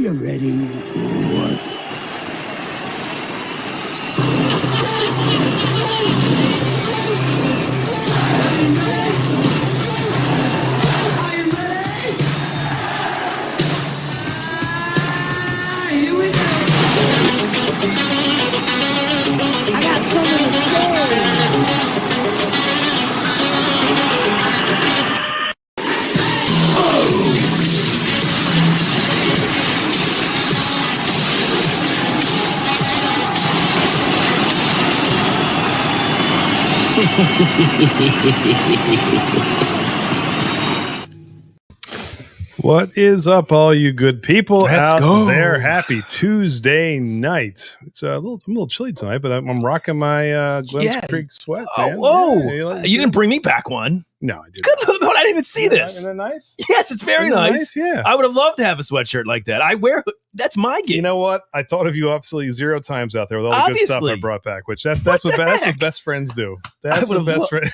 you ready? What? What is up, all you good people Let's out there? Happy Tuesday night. It's I'm a little chilly tonight, but I'm rocking my Glens Creek sweat, man. You didn't bring me back one. No, I didn't. Good Lord, I didn't even see this. Isn't it nice? Yes, it's very nice. Yeah. I would have loved to have a sweatshirt like that. That's my gig. You know what? I thought of you absolutely 0 times out there with all the good stuff I brought back, which that's what best friends do. That's what best friends.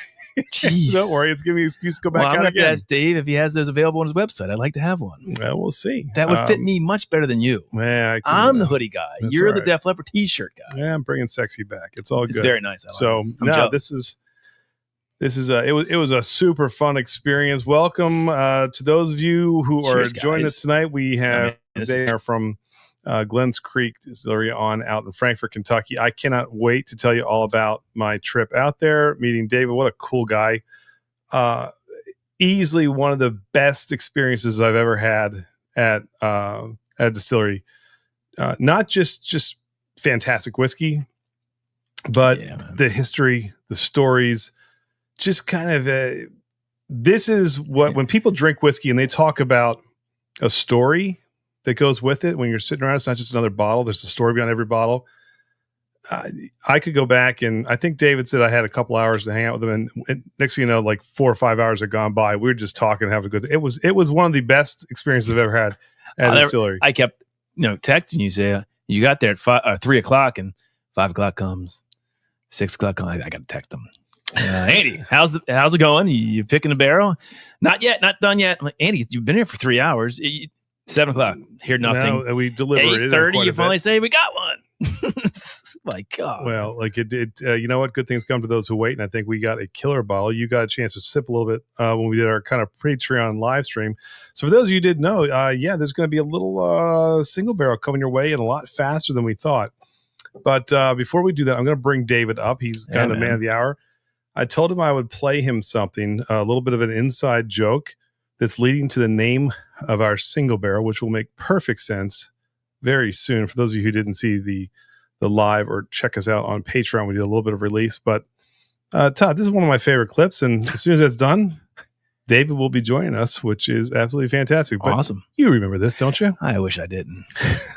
Don't worry, it's giving me an excuse to go back out again. Ask Dave if he has those available on his website. I'd like to have one. Well, we'll see. That would fit me much better than you. Yeah, I'm the hoodie guy. You're the Def Leppard t-shirt guy. Yeah, I'm bringing sexy back. It's all good. It's very nice. This is it was a super fun experience. Welcome to those of you who are joining us tonight. We have they are from Glens Creek Distillery out in Frankfurt, Kentucky. I cannot wait to tell you all about my trip out there, meeting David. What a cool guy. Easily one of the best experiences I've ever had at a distillery. Not just fantastic whiskey, but the history, the stories, just kind of this is what when people drink whiskey and they talk about a story that goes with it. When you're sitting around, it's not just another bottle. There's a story behind every bottle. I could go back, and I think David said I had a couple hours to hang out with him, and next thing you know, like 4 or 5 hours had gone by. We were just talking and having a good. It was one of the best experiences I've ever had at a distillery. I kept texting you, say you got there at 3 o'clock, and 5 o'clock comes, 6 o'clock comes. I got to text him. Andy, how's it going? You picking a barrel? Not yet, not done yet. I'm like, Andy, you've been here for 3 hours. 7 o'clock, hear nothing. No, we delivered. 8:30, you finally say we got one. My God. Well, like it did. You know what? Good things come to those who wait, and I think we got a killer bottle. You got a chance to sip a little bit when we did our kind of Patreon live stream. So for those of you who didn't know, there's going to be a little single barrel coming your way, and a lot faster than we thought. But before we do that, I'm going to bring David up. He's kind of the man of the hour. I told him I would play him something, a little bit of an inside joke that's leading to the name of our single barrel, which will make perfect sense very soon. For those of you who didn't see the live or check us out on Patreon, we did a little bit of release. But Todd, this is one of my favorite clips, and as soon as that's done, David will be joining us, which is absolutely fantastic. But awesome. You remember this, don't you? I wish I didn't.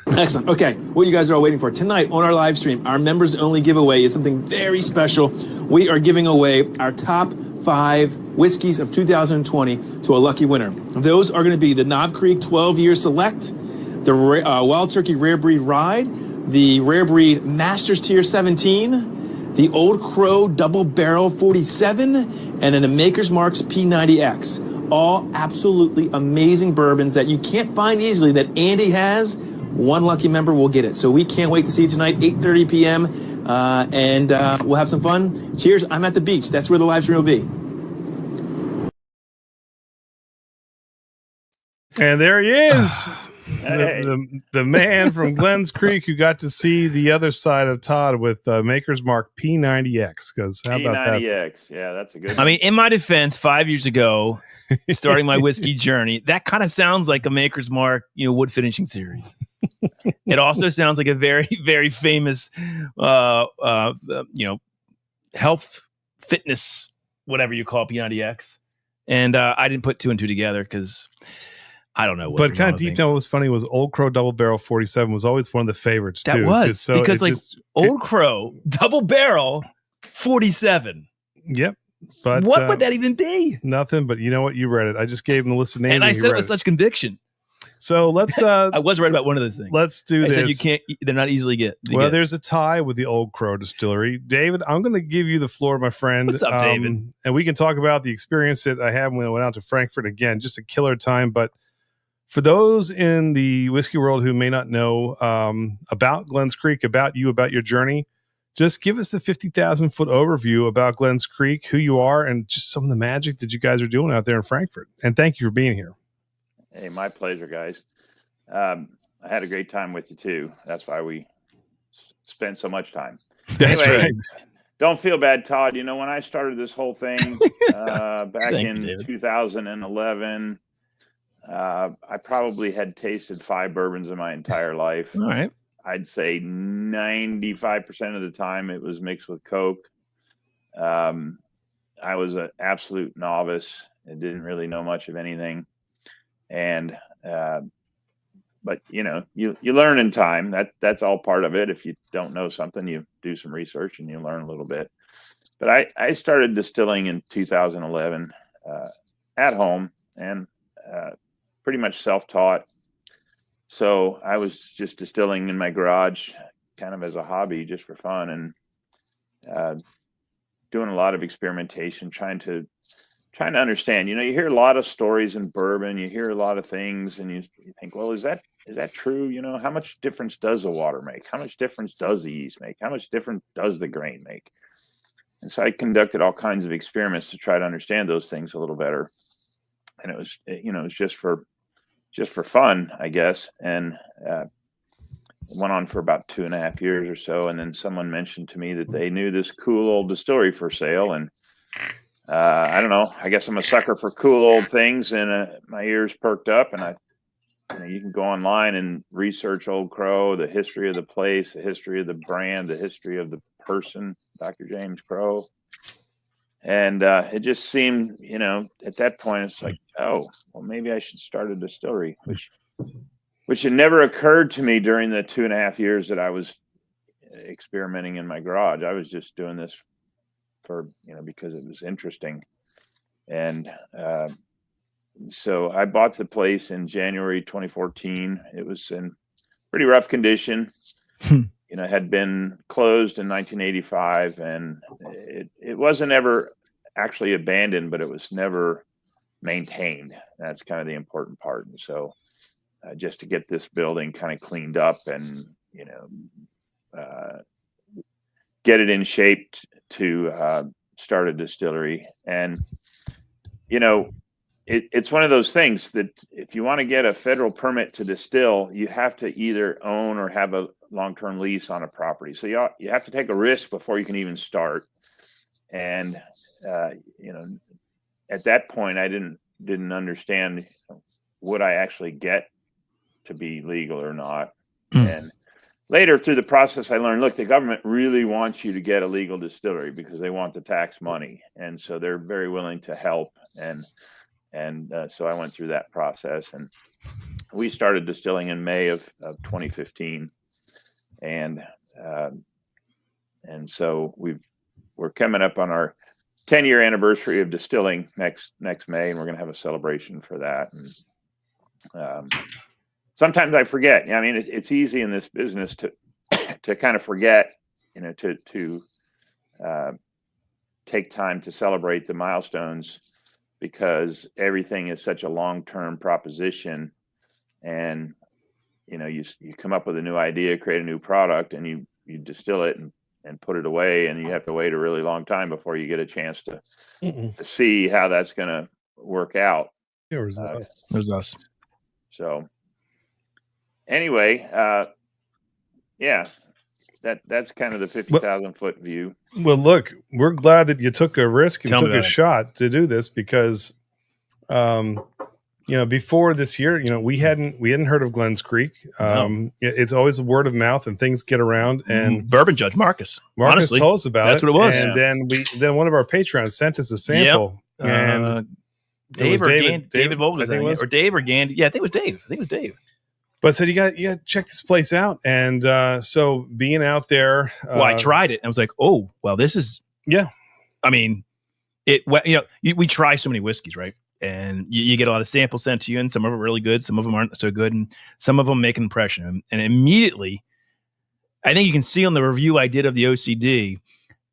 Excellent. Okay, what you guys are all waiting for tonight on our live stream, our members only giveaway is something very special. We are giving away our top 5 whiskeys of 2020 to a lucky winner. Those are going to be the Knob Creek 12-year Select, the Wild Turkey Rare Breed Ride, the Rare Breed Masters Tier 17, the Old Crow Double Barrel 47, and then the Maker's Mark's P90X. All absolutely amazing bourbons that you can't find easily that Andy has. One lucky member will get it. So we can't wait to see you tonight, 8:30 p.m. And we'll have some fun. Cheers. I'm at the beach. That's where the live stream will be. And there he is. The man from Glens Creek who got to see the other side of Todd with Maker's Mark P90X. Because how about that? P90X, yeah, that's a good one. I mean, in my defense, 5 years ago, starting my whiskey journey, that kind of sounds like a Maker's Mark, wood finishing series. It also sounds like a very, very famous, health, fitness, whatever you call P90X. And I didn't put 2 and 2 together because I don't know. But kind of deep down, what was funny was Old Crow Double Barrel 47 was always one of the favorites too. That was because Old Crow Double Barrel 47. Yep. But what would that even be? Nothing. But you know what? You read it. I just gave him the list of names, and I said it with such conviction. So let's. I was right about one of those things. Let's do this. Said you can't. They're not easily get. There's a tie with the Old Crow Distillery. David, I'm going to give you the floor, my friend. What's up, David? And we can talk about the experience that I had when I went out to Frankfurt again. Just a killer time, but. For those in the whiskey world who may not know about Glens Creek, about you, about your journey, just give us the 50,000 foot overview about Glens Creek, who you are, and just some of the magic that you guys are doing out there in Frankfurt. And thank you for being here. Hey, my pleasure, guys. I had a great time with you too. That's why we spent so much time. That's Anyway, right. Don't feel bad, Todd. You know, when I started this whole thing back Thank you, in David. 2011, I probably had tasted 5 bourbons in my entire life. All right. I'd say 95% of the time it was mixed with Coke. I was an absolute novice. I didn't really know much of anything. And, but you know, you learn in time. That's all part of it. If you don't know something, you do some research and you learn a little bit. But I started distilling in 2011 at home and pretty much self-taught. So I was just distilling in my garage, kind of as a hobby, just for fun, and doing a lot of experimentation, trying to understand. You know, you hear a lot of stories in bourbon, you hear a lot of things, and you think, well, is that true? You know, how much difference does the water make? How much difference does the yeast make? How much difference does the grain make? And so I conducted all kinds of experiments to try to understand those things a little better. And it was, you know, it was just for fun, I guess. And it went on for about 2.5 years or so. And then someone mentioned to me that they knew this cool old distillery for sale. And I don't know, I guess I'm a sucker for cool old things. And my ears perked up, and you can go online and research Old Crow, the history of the place, the history of the brand, the history of the person, Dr. James Crow. And it just seemed, you know, at that point, it's like, oh, well, maybe I should start a distillery, which had never occurred to me during the 2.5 years that I was experimenting in my garage. I was just doing this for, you know, because it was interesting. And so I bought the place in January 2014. It was in pretty rough condition. You know, had been closed in 1985, and it wasn't ever actually abandoned, but it was never maintained. That's kind of the important part. And so just to get this building kind of cleaned up and, you know, get it in shape to start a distillery. And, you know, it's one of those things that if you want to get a federal permit to distill, you have to either own or have a long-term lease on a property. So you have to take a risk before you can even start. And, you know, at that point, I didn't understand, would I actually get to be legal or not. And later through the process, I learned, look, the government really wants you to get a legal distillery because they want the tax money. And so they're very willing to help. And so I went through that process, and we started distilling in May of 2015. And so we're coming up on our 10-year anniversary of distilling next May, and we're going to have a celebration for that. And sometimes I forget. I mean, it's easy in this business to kind of forget, you know, to take time to celebrate the milestones, because everything is such a long-term proposition. And, you know, you come up with a new idea, create a new product, and you distill it and put it away, and you have to wait a really long time before you get a chance to see how that's going to work out. It was us. So anyway, yeah, that's kind of the 50,000 foot view. Well, look, we're glad that you took a risk and Tell me took a about it. shot to do this, because, you know, before this year, you know, we hadn't heard of Glens Creek. It's always word of mouth, and things get around. And Bourbon Judge Marcus. Honestly, told us about that's it. what it was. And then one of our patrons sent us a sample. And Dave or David Vogel, I think it was. or Dave or Gandy. Yeah, I think it was Dave. But said you got to check this place out. And so being out there, Well, I tried it and I was like, oh, well, this is, yeah. I mean, we try so many whiskeys, right? And you get a lot of samples sent to you, and some of them are really good, some of them aren't so good, and some of them make an impression. And immediately, I think you can see on the review I did of the OCD,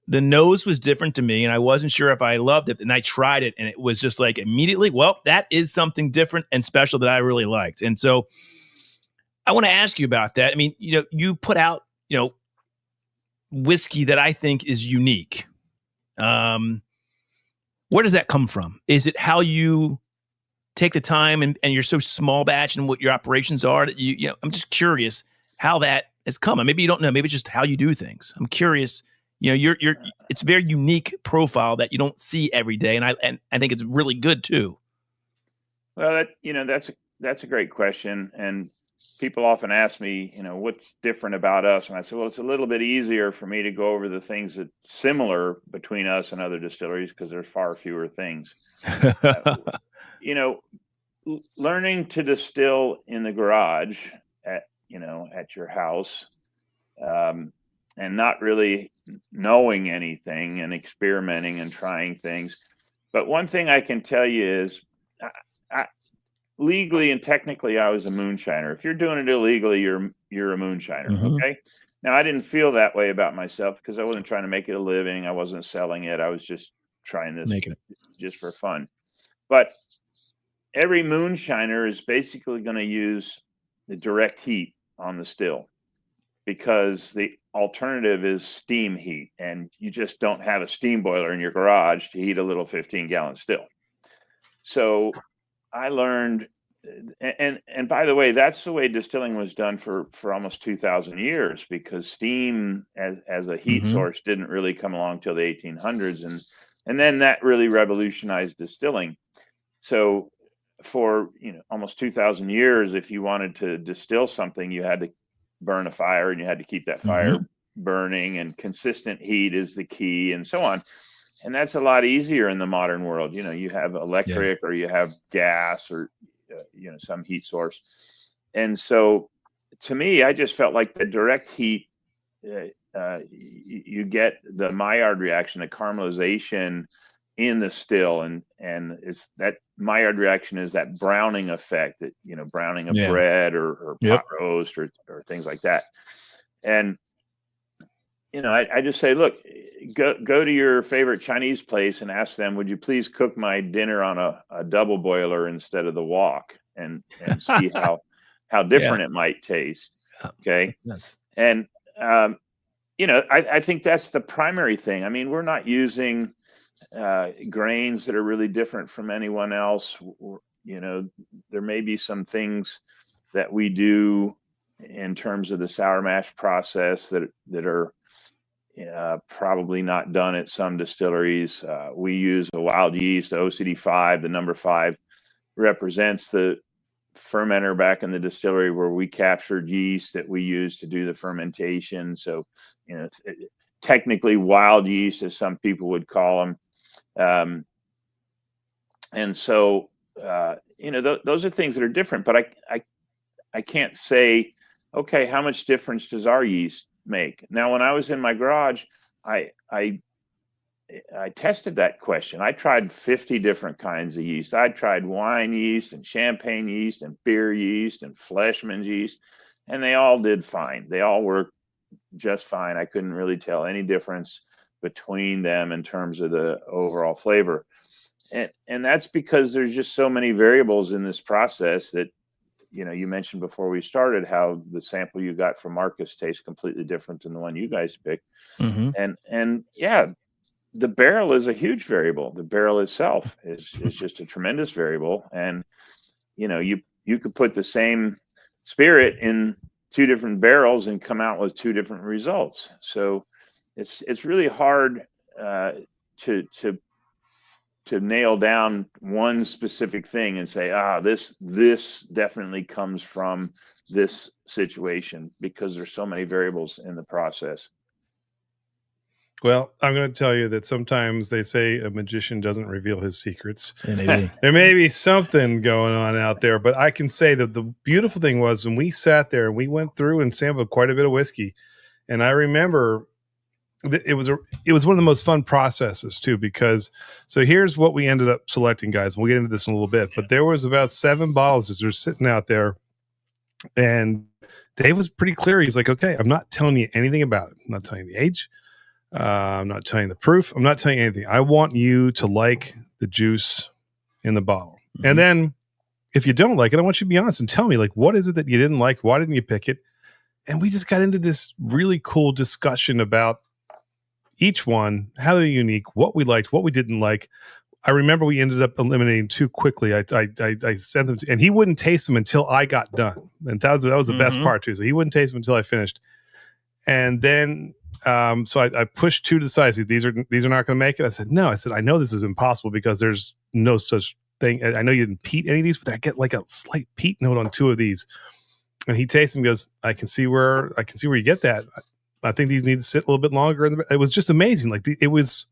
the nose was different to me, and I wasn't sure if I loved it. And I tried it, and it was just like immediately, well, that is something different and special that I really liked. And so I want to ask you about that. I mean, you put out, whiskey that I think is unique. Where does that come from? Is it how you take the time and you're so small batch and what your operations are that I'm just curious how that has come. And maybe you don't know, maybe it's just how you do things. I'm curious, it's a very unique profile that you don't see every day. And I think it's really good too. Well, that's a great question. And people often ask me, what's different about us? And I say, well, it's a little bit easier for me to go over the things that's similar between us and other distilleries because there's far fewer things. Learning to distill in the garage at your house, and not really knowing anything and experimenting and trying things. But one thing I can tell you is legally and technically, I was a moonshiner. If you're doing it illegally, you're a moonshiner. Mm-hmm. Okay. Now, I didn't feel that way about myself because I wasn't trying to make it a living. I wasn't selling it. I was just trying this just for fun. But every moonshiner is basically going to use the direct heat on the still because the alternative is steam heat, and you just don't have a steam boiler in your garage to heat a little 15-gallon still. So I learned, and by the way, that's the way distilling was done for almost 2,000 years because steam as a heat source didn't really come along till the 1800s, and then that really revolutionized distilling. So for almost 2,000 years, if you wanted to distill something, you had to burn a fire and you had to keep that fire burning, and consistent heat is the key, and so on. And that's a lot easier in the modern world. You have electric or you have gas or, some heat source. And so to me, I just felt like the direct heat, you get the Maillard reaction, the caramelization in the still. And it's that Maillard reaction is that browning effect that, browning of bread or pot roast or things like that. And, I just say, look, go to your favorite Chinese place and ask them, would you please cook my dinner on a double boiler instead of the wok, and see how different it might taste. Okay. Yes. And, I think that's the primary thing. I mean, we're not using grains that are really different from anyone else. There may be some things that we do in terms of the sour mash process that are probably not done at some distilleries. We use a wild yeast, OCD5. The number 5 represents the fermenter back in the distillery where we captured yeast that we use to do the fermentation. So, technically wild yeast, as some people would call them. And so, those are things that are different, but I can't say, okay, how much difference does our yeast make? Now, when I was in my garage, I tested that question. I tried 50 different kinds of yeast. I tried wine yeast and champagne yeast and beer yeast and Fleischmann's yeast, and they all did fine. They all worked just fine. I couldn't really tell any difference between them in terms of the overall flavor. And that's because there's just so many variables in this process that, you mentioned before we started how the sample you got from Marcus tastes completely different than the one you guys picked. And yeah, the barrel is a huge variable. The barrel itself is just a tremendous variable. And, you could put the same spirit in 2 different barrels and come out with 2 different results. So it's really hard to nail down one specific thing and say, this definitely comes from this situation, because there's so many variables in the process. Well, I'm going to tell you that sometimes they say a magician doesn't reveal his secrets. Maybe. There may be something going on out there, but I can say that the beautiful thing was when we sat there and we went through and sampled quite a bit of whiskey. And I remember it was one of the most fun processes too, because so here's what we ended up selecting, guys. We'll get into this in a little bit, but there was about 7 bottles that were sitting out there, and Dave was pretty clear. He's like, okay, I'm not telling you anything about it. I'm not telling you the age. I'm not telling you the proof. I'm not telling you anything. I want you to like the juice in the bottle. Mm-hmm. And then if you don't like it, I want you to be honest and tell me, like, what is it that you didn't like? Why didn't you pick it? And we just got into this really cool discussion about each one, how they're unique, what we liked, what we didn't like. I remember we ended up eliminating 2 quickly. I sent them to, and he wouldn't taste them until I got done. And that was the best part too. So he wouldn't taste them until I finished. And then, so I pushed 2 to the side. I said, these are not going to make it. I said, no. I said, I know this is impossible because there's no such thing. I know you didn't peat any of these, but I get like a slight peat note on 2 of these. And he tastes them and goes, I can see where you get that. I think these need to sit a little bit longer. It was just amazing. Like it was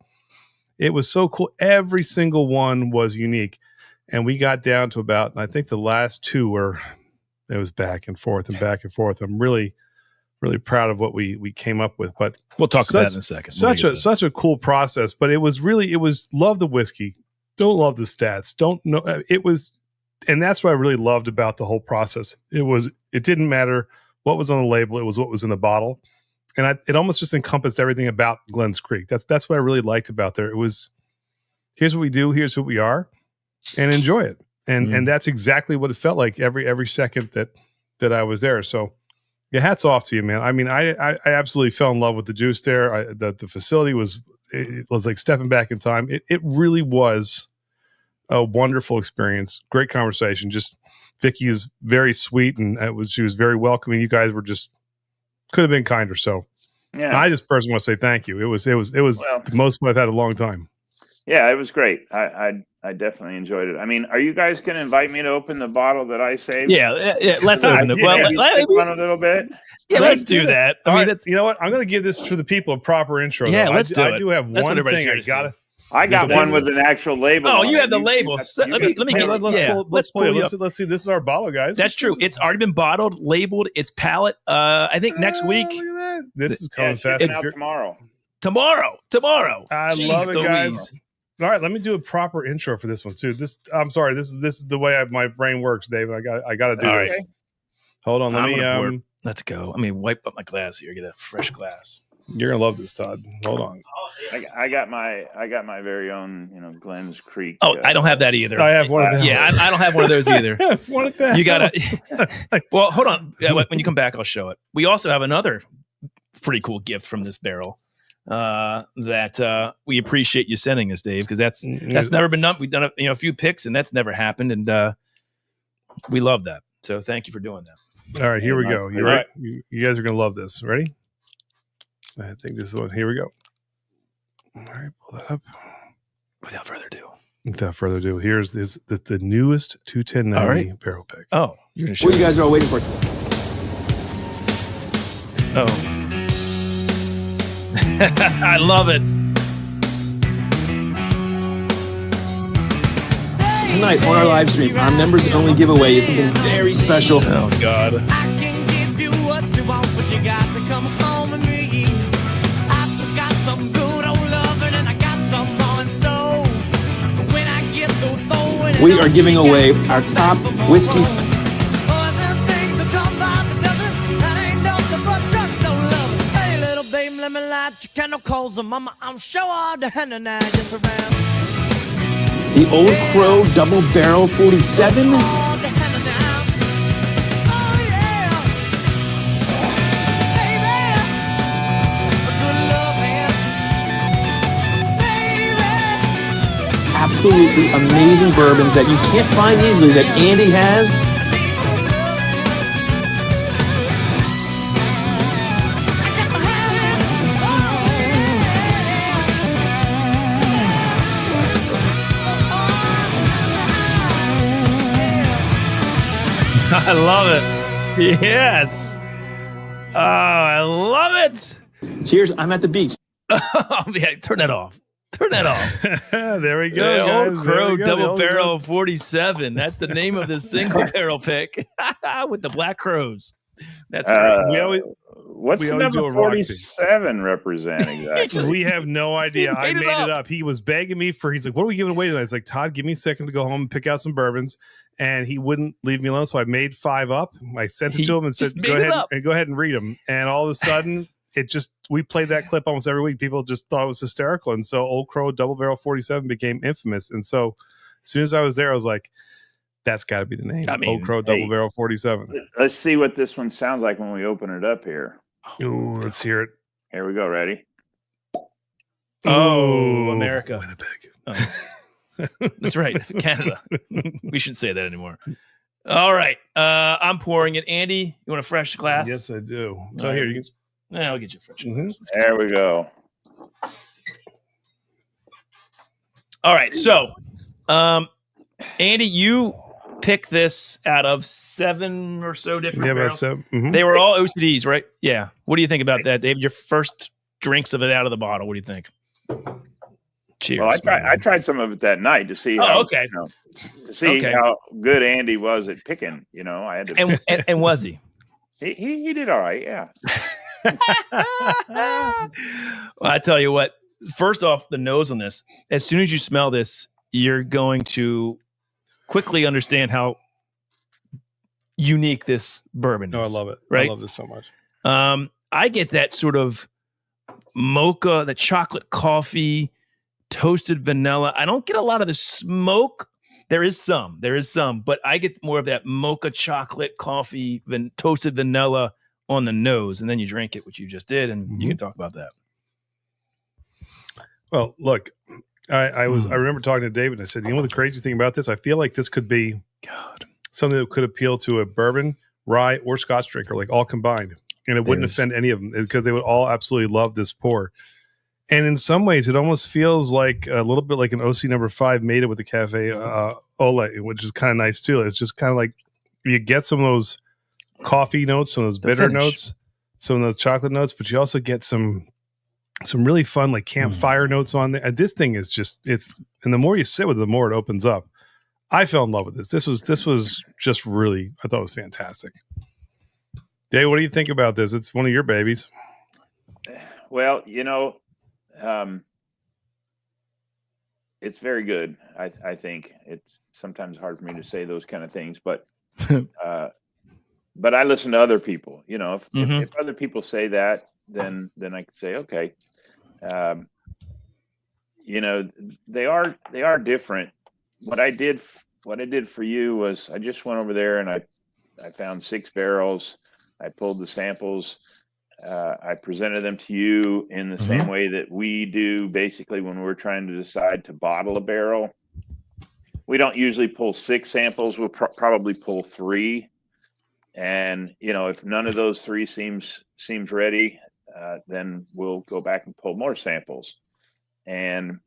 so cool. Every single one was unique. And we got down to about, I think the last 2 were, it was back and forth and back and forth. I'm really, really proud of what we came up with, but we'll talk about that in a second. Such a cool process, but it was love the whiskey. Don't love the stats. Don't know. It was, and that's what I really loved about the whole process. It didn't matter what was on the label. It was what was in the bottle. And it almost just encompassed everything about Glen's Creek. That's what I really liked about there. It was, here's what we do, here's who we are, and enjoy it. And that's exactly what it felt like every second that I was there. So yeah, hats off to you, man. I mean, I absolutely fell in love with the juice there. The facility was like stepping back in time. It really was a wonderful experience. Great conversation. Just Vicky is very sweet, and she was very welcoming. You guys were just could have been kinder. So yeah, I just personally want to say thank you. It was the most fun I've had in a long time. Yeah, it was great. I definitely enjoyed it. I mean, are you guys going to invite me to open the bottle that I saved? Yeah, let's open it. Well, on a little bit. Yeah, let's do that. I mean, you know what? I'm going to give this to the people a proper intro. Yeah, let's do it. I do have one thing I got to. I got one with an actual label. Oh, you have the label. Let me get. Let's pull it. Let's see. This is our bottle, guys. That's true. It's already been bottled, labeled. It's pallet. I think next week. Look at that. This is coming fast. It's out tomorrow. Tomorrow. I love it, guys. All right, let me do a proper intro for this one too. I'm sorry. This is the way my brain works, David. I got to do this. Right. Hold on. Let me. Let's go. I mean, wipe up my glass here. Get a fresh glass. You're gonna love this, Todd. Hold on. I got my very own, Glen's Creek. Oh, I don't have that either. I have one of those. Yeah, I don't have one of those either. One of them. You gotta. Well, hold on. When you come back, I'll show it. We also have another pretty cool gift from this barrel that we appreciate you sending us, Dave, because that's never been done. We've done a few picks, and that's never happened, and we love that. So thank you for doing that. All right, here we go. You ready? You guys are gonna love this. Ready? I think this is one. Here we go. All right, pull that up. Without further ado, here's the newest 21090 barrel pick. Oh, you're gonna show What you guys are all waiting for? Oh, I love it. Tonight on our live stream, our members only giveaway is something very special. Oh God. I can give you what you want, but you got to come home with me. I got some good old loving and I got some more in store. When I get through throwing, We are giving away our top whiskey. Let me light your candle coals, mama. I'm sure all the henna now just around. The Old Crow Double Barrel 47. All the henna now. Oh yeah, baby, a good love hand, baby. Absolutely amazing bourbons that you can't find easily that Andy has. I love it. Yes. Oh, I love it. Cheers, I'm at the beach. Oh, yeah, turn that off. There we go. The guys. Old Crow There we go. Double Barrel 47. That's the name of this single barrel pick with the Black Crows. That's great. What's we the always do number a rock 47 represent exactly? We have no idea. I made it up. He was begging me he's like, what are we giving away tonight? I was like, Todd, give me a second to go home and pick out some bourbons. And he wouldn't leave me alone. So I made 5 up. I sent it to him and said, go ahead and read them. And all of a sudden we played that clip almost every week. People just thought it was hysterical. And so Old Crow Double Barrel 47 became infamous. And so as soon as I was there, I was like, that's got to be the name. I mean, Old Crow Double Barrel 47. Let's see what this one sounds like when we open it up here. Ooh, let's hear it. Here we go. Ready? Oh, America. Winnipeg. Oh. That's right. Canada. We shouldn't say that anymore. All right. I'm pouring it. Andy, you want a fresh glass? Yes, I do. Oh, here you go. I'll get you a fresh glass. There we go. All right. So, Andy, you picked this out of 7 or so different barrels. 7. Mm-hmm. They were all OCDs, right? Yeah. What do you think about that, Dave? Your first drinks of it out of the bottle. What do you think? Cheers. Well, I tried some of it that night to see how, okay. To see how good Andy was at picking. I had to. And was he? He did all right. Yeah. Well, I tell you what. First off, the nose on this. As soon as you smell this, you're going to quickly understand how unique this bourbon is. No, I love it. Right? I love this so much. I get that sort of mocha, the chocolate coffee, toasted vanilla. I don't get a lot of the smoke. There is some, but I get more of that mocha chocolate coffee, toasted vanilla on the nose, and then you drink it, which you just did, and you can talk about that. Well, look, I remember talking to David, and I said, the crazy thing about this, I feel like this could be something that could appeal to a bourbon, rye, or Scotch drinker, like all combined. And it wouldn't offend any of them because they would all absolutely love this pour. And in some ways, it almost feels like a little bit like an OC number 5 made it with the Cafe Olay, which is kind of nice too. It's just kind of like you get some of those coffee notes, some of those bitter notes, some of those chocolate notes, but you also get some really fun like campfire notes on there. And this thing is and the more you sit with it, the more it opens up. I fell in love with this. This was just really, I thought it was fantastic. Dave, what do you think about this? It's one of your babies. Well, it's very good. I think it's sometimes hard for me to say those kind of things, but I listen to other people. If other people say that, then I could say okay. They are different. What I did for you was I just went over there and I found 6 barrels. I pulled the samples. I presented them to you in the same way that we do basically when we're trying to decide to bottle a barrel. We don't usually pull 6 samples. We'll probably pull 3. And, if none of those 3 seems ready, then we'll go back and pull more samples. And,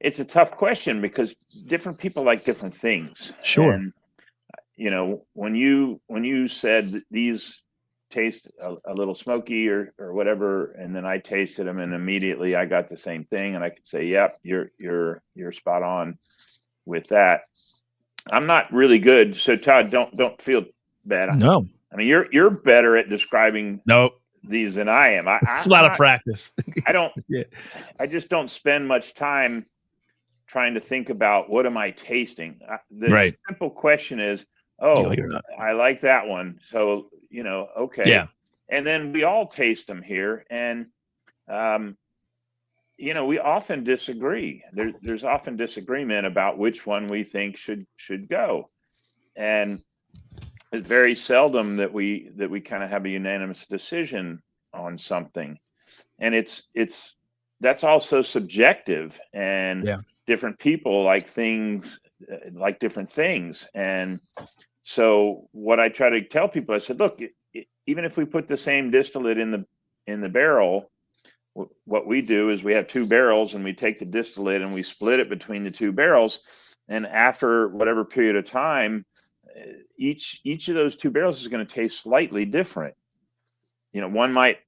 it's a tough question because different people like different things. Sure. And, when you said that these taste a little smoky or whatever, and then I tasted them and immediately I got the same thing, and I could say, yep, you're spot on with that. I'm not really good. So Todd, don't feel bad. No. I mean, you're better at describing these than I am. It's a lot of practice. I don't, I just don't spend much time trying to think about what am I tasting. The simple question is, I like that one. So, okay. Yeah. And then we all taste them here. And, we often disagree. There's often disagreement about which one we think should go. And it's very seldom that we kind of have a unanimous decision on something. And that's also subjective, and different people like different things. And so what I try to tell people, I said, look, even if we put the same distillate in the barrel, what we do is we have 2 barrels and we take the distillate and we split it between the 2 barrels. And after whatever period of time, each of those 2 barrels is going to taste slightly different. One might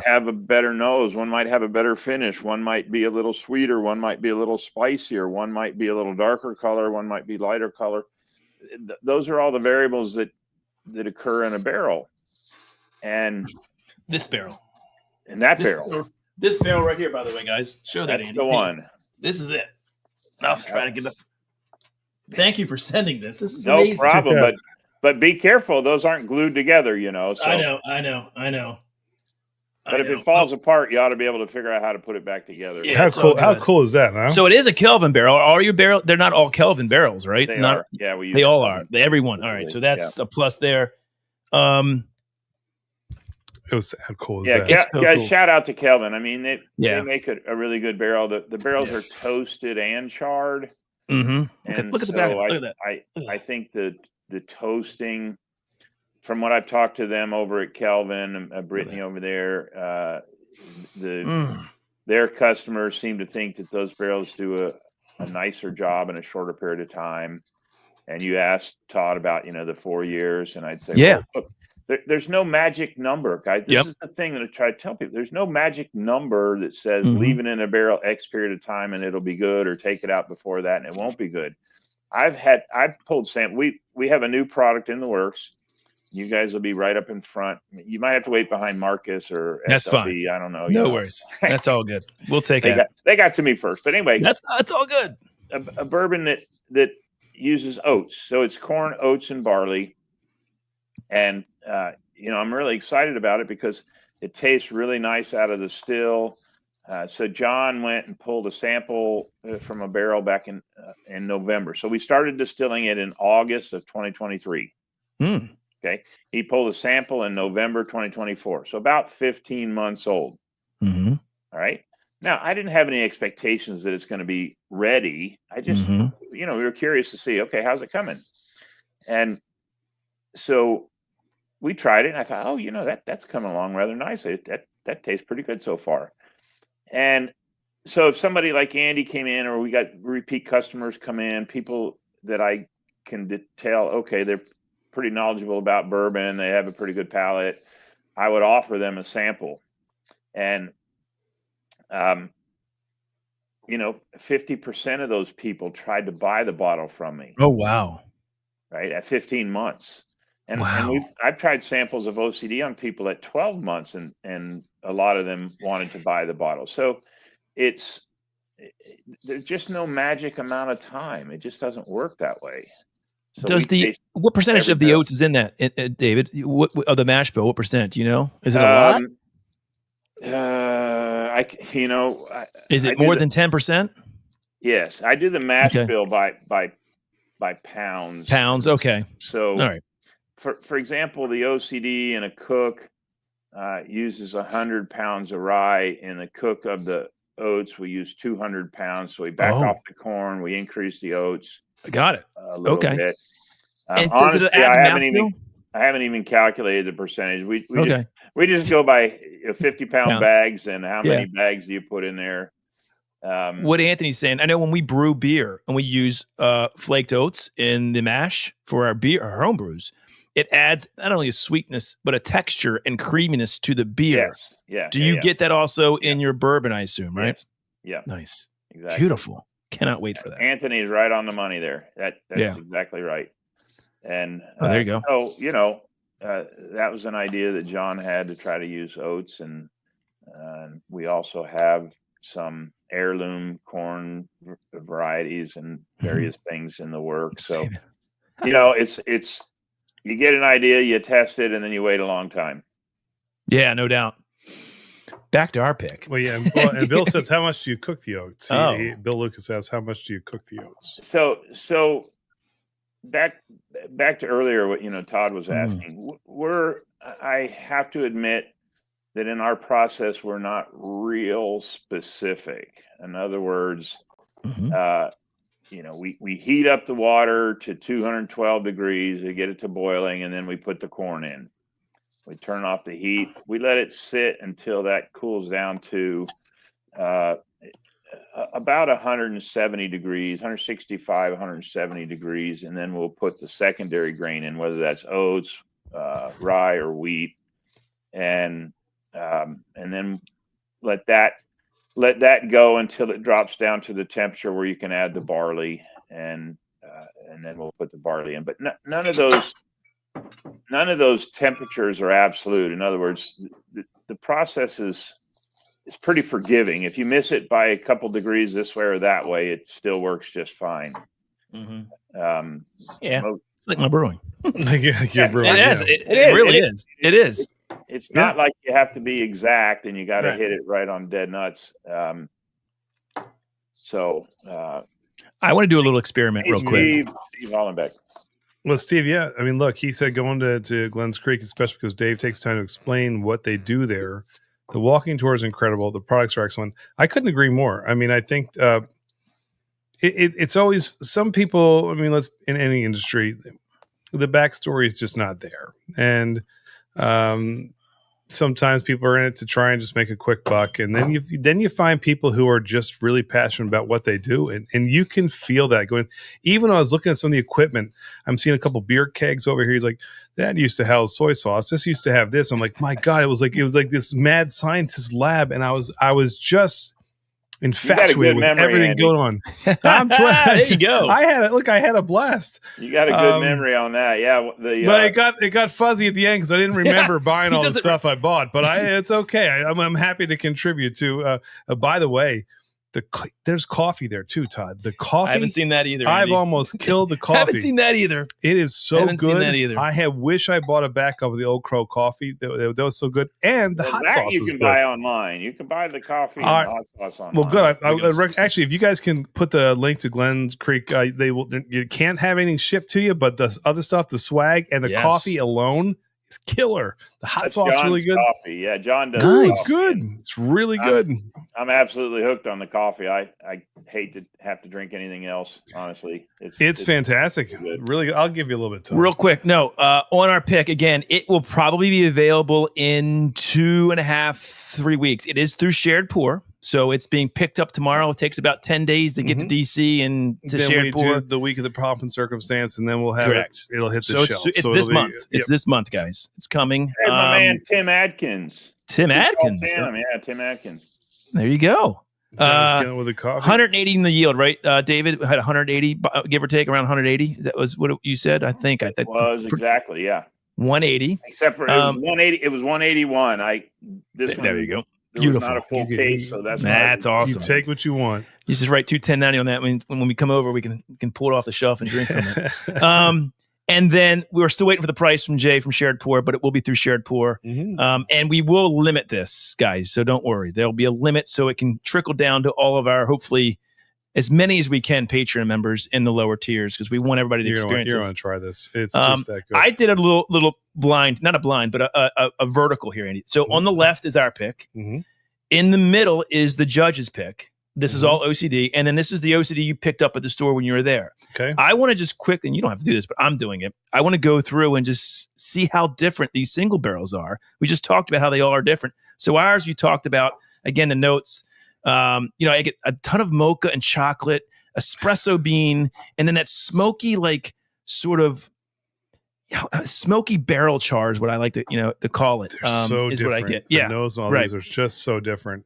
have a better nose, one might have a better finish, one might be a little sweeter, one might be a little spicier, one might be a little darker color, one might be lighter color. Those are all the variables that occur in a barrel. And this barrel. And that barrel. This barrel right here, by the way, guys. Show that, That's Andy. the one. This is it. I'll try to get up. Thank you for sending this. This is no amazing. problem. But but be careful; those aren't glued together, you know. So. I know. But if it falls apart, you ought to be able to figure out how to put it back together. Yeah, How it's all cool! good. How cool is that? Huh? So it is a Kelvin barrel. Are your barrel? They're not all Kelvin barrels, right? They not, are. Yeah, they all are. Everyone. All right. So that's a plus there. It was how cool is that? Yeah, so guys, cool. shout out to Kelvin. I mean, they Yeah. make a really good barrel. The barrels are toasted and charred. Mm-hmm. And Look at the so back. Look at that. I think the toasting, from what I've talked to them over at Kelvin, Brittany over there, their customers seem to think that those barrels do a nicer job in a shorter period of time. And you asked Todd about, the 4 years, and I'd say, well, look, there's no magic number, guys. This is the thing that I try to tell people. There's no magic number that says leave it in a barrel X period of time and it'll be good, or take it out before that and it won't be good. I've pulled samples. We have a new product in the works. You guys will be right up in front. You might have to wait behind Marcus or that's SLB. fine. I don't know. No worries. That's all good. We'll take it. They got to me first. But anyway, that's all good. A bourbon that uses oats. So it's corn, oats, and barley. And, I'm really excited about it because it tastes really nice out of the still. So John went and pulled a sample from a barrel back in November. So we started distilling it in August of 2023. Okay. He pulled a sample in November 2024. So about 15 months old. All right. Now, I didn't have any expectations that it's going to be ready. I just, we were curious to see, okay, how's it coming? And so we tried it, and I thought, that's coming along rather nicely. That tastes pretty good so far. And so if somebody like Andy came in, or we got repeat customers come in, people that I can tell, okay, they're pretty knowledgeable about bourbon, they have a pretty good palate, I would offer them a sample. And 50% of those people tried to buy the bottle from me. Oh, wow. Right. At 15 months. And wow. I've tried samples of OCD on people at 12 months, and a lot of them wanted to buy the bottle. So there's just no magic amount of time. It just doesn't work that way. So what percentage of the oats is in that, David? What of the mash bill? What percent? Do you know? Is it a lot? Is it more than 10%? Yes, I do the mash bill by pounds. Pounds, okay. So, all right. For example, the OCD in a cook uses 100 pounds of rye. In the cook of the oats, we use 200 pounds. So we back off the corn, we increase the oats. Got it. A little bit. And honestly, does it add I haven't even calculated the percentage. We just go by 50-pound bags and how many bags do you put in there. What Anthony's saying, I know when we brew beer and we use flaked oats in the mash for our beer, our home brews, it adds not only a sweetness but a texture and creaminess to the beer. Yes. Yeah. Do you get that also in your bourbon? I assume, right? Yes. Yeah. Nice. Exactly. Beautiful. Cannot wait for that. Anthony is right on the money there. That's exactly right. And there you go. So that was an idea that John had to try to use oats, and we also have some heirloom corn varieties and various things in the works. So it's you get an idea, you test it, and then you wait a long time. Yeah, no doubt. Back to our pick. Well, yeah. And Bill says, how much do you cook the oats? Bill Lucas asks, how much do you cook the oats? So back to earlier, what Todd was asking. I have to admit that in our process, we're not real specific. In other words, we heat up the water to 212 degrees to get it to boiling, and then we put the corn in. We turn off the heat. We let it sit until that cools down to about 170 degrees, 165, 170 degrees, and then we'll put the secondary grain in, whether that's oats, rye, or wheat, and then let that go until it drops down to the temperature where you can add the barley, and then we'll put the barley in. But none of those temperatures are absolute. In other words, the process is pretty forgiving. If you miss it by a couple degrees this way or that way, it still works just fine. It's like my brewing. You're brewing, It is. yeah. It really is. It is. It's not like you have to be exact and you got to hit it right on dead nuts. I want to do a little experiment real quick. Steve Hollenbeck. Well, Steve, yeah. I mean, look, he said going to Glens Creek, especially because Dave takes time to explain what they do there. The walking tour is incredible. The products are excellent. I couldn't agree more. I mean, I think it's always some people. I mean, in any industry, the backstory is just not there, and sometimes people are in it to try and just make a quick buck, and then you find people who are just really passionate about what they do, and you can feel that going. Even when I was looking at some of the equipment, I'm seeing a couple beer kegs over here. He's like, that used to house soy sauce. This used to have this. I'm like, my God, it was like this mad scientist lab, and I was just infatuated with everything Andy. going on. There you go. I had a blast. You got a good memory on that, yeah. But it got fuzzy at the end because I didn't remember buying all the stuff I bought. But it's okay. I'm happy to contribute to. By the way, there's coffee there too, Todd. The coffee. I haven't seen that either. I've Andy. almost killed the coffee. I haven't seen that either. It is so haven't good. seen that either. I wish I bought a backup of the Old Crow coffee. That was so good, and the hot sauce you is can good. buy online. You can buy the coffee and the hot sauce online. Well, good. Actually, if you guys can put the link to Glens Creek, they will. You can't have anything shipped to you, but the other stuff, the swag and the coffee alone is killer. The hot sauce is really good. Coffee. Yeah, John does. Nice. It's good. It's really good. I'm absolutely hooked on the coffee. I hate to have to drink anything else. Honestly, it's fantastic. Good. Really good. I'll give you a little bit of time. Real quick, on our pick again, it will probably be available in 2.5, 3 weeks. It is through Shared Pour, so it's being picked up tomorrow. It takes about 10 days to get to DC and to then Shared we Pour. do the week of the pomp and circumstance, and then we'll have Correct. It'll hit the shelf. It's this month. It's this month, guys. It's coming. Hey, my man Tim Adkins. Tim Adkins. Tim Adkins. There you go. Killing with the coffee. 180 in the yield, right? David had 180, give or take, around 180. That was what you said. I think It was exactly, yeah. 180. Except for it was 180. It was 181. There you go. Beautiful. It was not a full case, so that's awesome. You take what you want. You just write 21090 on that. When we come over, we can pull it off the shelf and drink from it. And then we were still waiting for the price from Jay from Shared Pour, but it will be through Shared Pour. And we will limit this, guys. So don't worry. There'll be a limit so it can trickle down to all of our, hopefully, as many as we can Patreon members in the lower tiers because we want everybody to experience this. You're going to try this. It's just that good. I did a little blind, not a blind, but a vertical here, Andy. So on the left is our pick. In the middle is the judge's pick. This is all OCD. And then this is the OCD you picked up at the store when you were there. Okay. I want to just quickly, and you don't have to do this, but I'm doing it. I want to go through and just see how different these single barrels are. We just talked about how they all are different. So ours, you talked about, again, the notes. I get a ton of mocha and chocolate, espresso bean, and then that smoky, like sort of smoky barrel char is what I like to, to call it. So is different. What I get. The Yeah. nose and all these are just so different.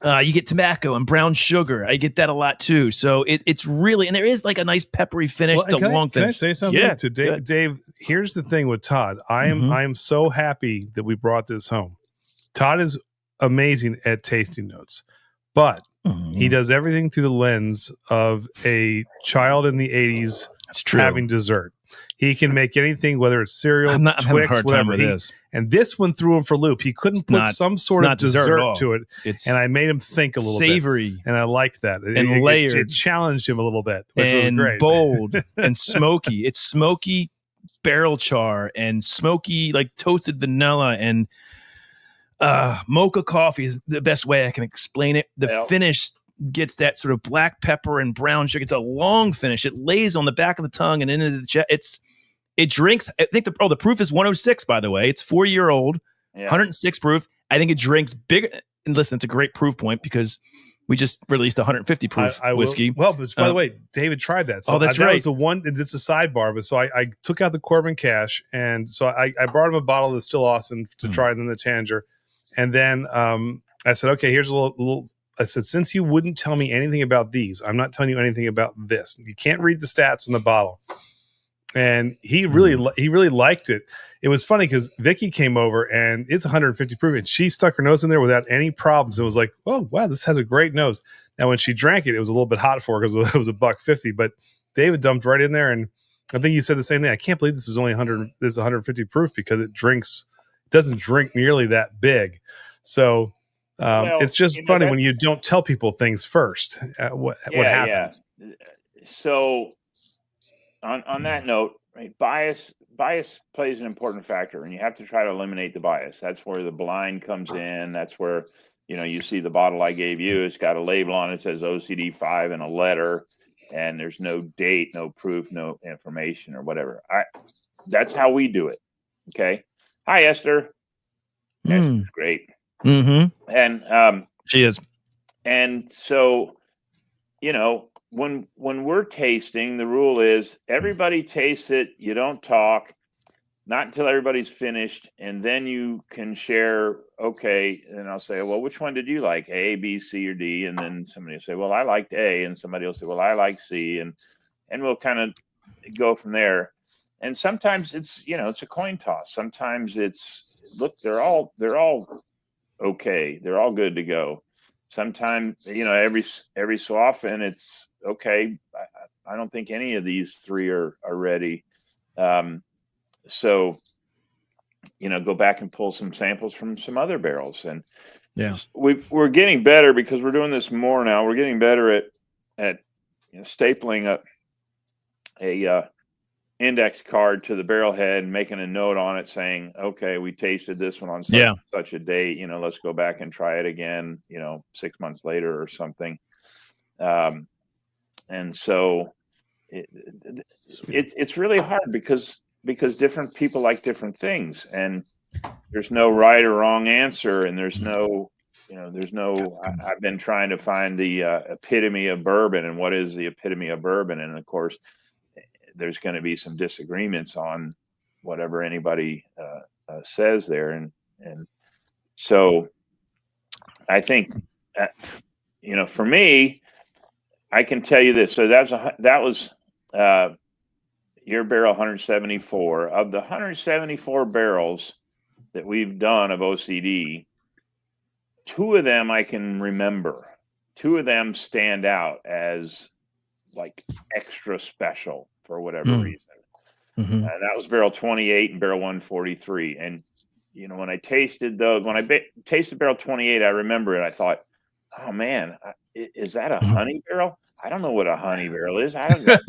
You get tobacco and brown sugar. I get that a lot too. So it's really, and there is like a nice peppery finish to long finish. Can I say something? Yeah, To Dave, here's the thing with Todd. I am so happy that we brought this home. Todd is amazing at tasting notes, but he does everything through the lens of a child in the 80s That's true. having dessert. He can make anything, whether it's cereal, I'm having a Twix, hard whatever. time with this. And this one threw him for a loop. He couldn't put some sort of dessert to it. It's and I made him think a little savory bit. And I liked that. And layered. It challenged him a little bit, which was great. Bold and smoky. It's smoky barrel char and smoky, like toasted vanilla and mocha coffee is the best way I can explain it. The finish gets that sort of black pepper and brown sugar. It's a long finish. It lays on the back of the tongue and into the chest. It drinks. I think the proof is 106. By the way, it's 4-year-old, 106 proof. I think it drinks bigger. And listen, it's a great proof point because we just released 150 proof whiskey. Well, but by the way, David tried that. So that's that right. was the one. It's a sidebar, but so I took out the Corbin Cash, and so I brought him a bottle that's still awesome to try, and then the Tanger, and then I said, okay, here's a little. I said, since you wouldn't tell me anything about these, I'm not telling you anything about this. You can't read the stats in the bottle. And he really liked it. It was funny because Vicky came over and it's 150 proof, and she stuck her nose in there without any problems. It was like, oh wow, this has a great nose. Now when she drank it, it was a little bit hot for her because it was $1.50. But David dumped right in there, and I think you said the same thing. I can't believe this is only 100. This is 150 proof because it doesn't drink nearly that big. So it's just funny when you don't tell people things first. What happens? Yeah. So on that note, right, bias plays an important factor, and you have to try to eliminate the bias. That's where the blind comes in. That's where you see the bottle I gave you. It's got a label on it that says OCD 5 and a letter. And there's no date, no proof, no information or whatever. That's how we do it. Okay. Hi, Esther. Esther's great. Mm-hmm. And she is. And so, when we're tasting, the rule is everybody tastes it. You don't talk, not until everybody's finished, and then you can share. Okay, and I'll say, well, which one did you like? A, B, C, or D? And then somebody will say, well, I liked A, and somebody will say, well, I like C, and we'll kind of go from there. And sometimes it's it's a coin toss. Sometimes it's they're all okay. They're all good to go. Sometimes every so often it's okay. I don't think any of these three are ready. So, go back and pull some samples from some other barrels. And we're getting better because we're doing this more now. We're getting better at stapling a index card to the barrel head and making a note on it saying, okay, we tasted this one on such a date, let's go back and try it again, 6 months later or something. And so it's really hard because different people like different things, and there's no right or wrong answer. And there's no, I've been trying to find the epitome of bourbon, and what is the epitome of bourbon? And of course, there's going to be some disagreements on whatever anybody says there. And so I think, for me, I can tell you this. So that was your barrel 174. Of the 174 barrels that we've done of OCD, 2 of them I can remember. 2 of them stand out as like extra special for whatever reason. Mm-hmm. And that was barrel 28 and barrel 143. And, when I tasted those, when I tasted barrel 28, I remember it. I thought, oh man, is that a honey barrel? I don't know what a honey barrel is. I got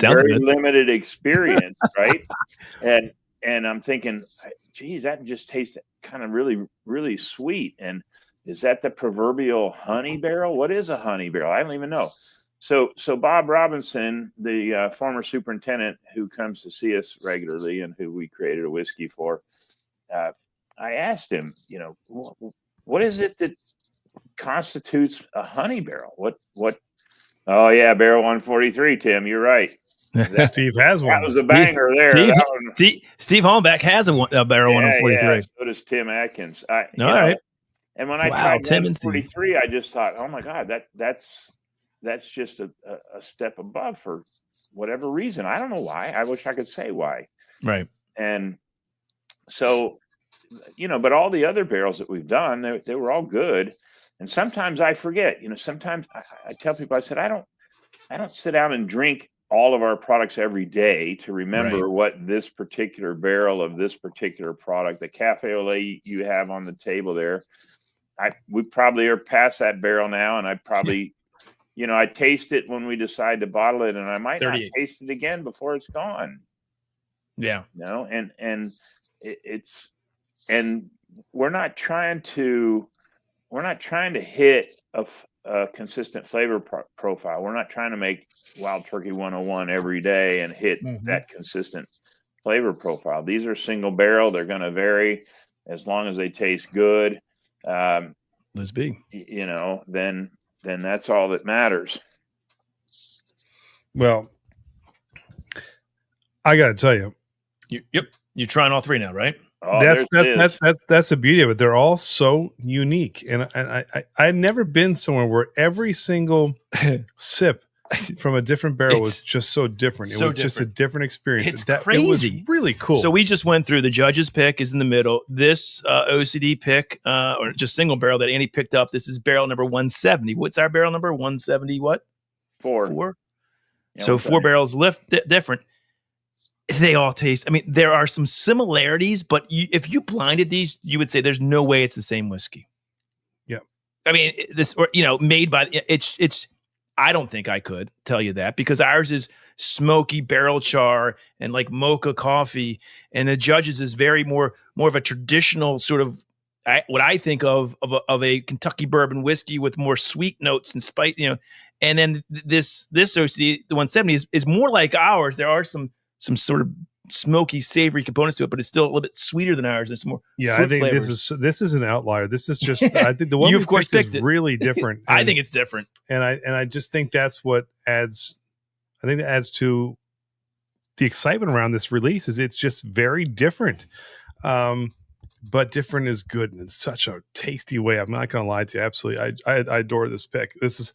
very limited experience, right? And I'm thinking, geez, that just tastes kind of really, really sweet. And is that the proverbial honey barrel? What is a honey barrel? I don't even know. So Bob Robinson, the former superintendent who comes to see us regularly and who we created a whiskey for, I asked him, what is it that constitutes a honey barrel? What? Oh yeah, barrel 143. Tim, you're right. Steve has one. That was a banger there. Steve Holmbeck has a barrel 143. Yeah, so does Tim Atkins. All right. And when I tried 143, I just thought, oh my God, that's just a step above for whatever reason. I don't know why. I wish I could say why. Right. And so, but all the other barrels that we've done, they were all good. And sometimes I forget, sometimes I tell people, I said, I don't sit down and drink all of our products every day to remember what this particular barrel of this particular product, the Cafe Olay you have on the table there, we probably are past that barrel now. And I probably, I taste it when we decide to bottle it, and I might not taste it again before it's gone. Yeah. And we're not trying to hit a consistent flavor profile. We're not trying to make Wild Turkey 101 every day and hit that consistent flavor profile. These are single barrel. They're going to vary as long as they taste good. Let's be. Then that's all that matters. Well, I got to tell you. You're trying all 3 now, right? Oh, that's the beauty of it. They're all so unique, and I've never been somewhere where every single sip from a different barrel was just so different. It was just a different experience. It's crazy. It was really cool. So we just went through the judge's pick is in the middle. This OCD pick, or just single barrel that Andy picked up. This is barrel number 170. What's our barrel number? 170 what? 4. Yeah, so 4 barrels different. They all taste. I mean, there are some similarities, but if you blinded these, you would say there's no way it's the same whiskey. Yeah. I mean, this, or made by it's. I don't think I could tell you that, because ours is smoky barrel char and like mocha coffee, and the Judge's is very more of a traditional sort of what I think of a Kentucky bourbon whiskey with more sweet notes and spice, And then this OCD, the 170 is more like ours. There are some sort of smoky, savory components to it, but it's still a little bit sweeter than ours. It's more I fruit think flavors. this is an outlier. This is just I think the one You we of course picked picked is it. really different. I think it's different. And I just think that's what adds. I think that adds to the excitement around this release. Is it's just very different, but different is good in such a tasty way. I'm not going to lie to you. Absolutely, I adore this pick. This is.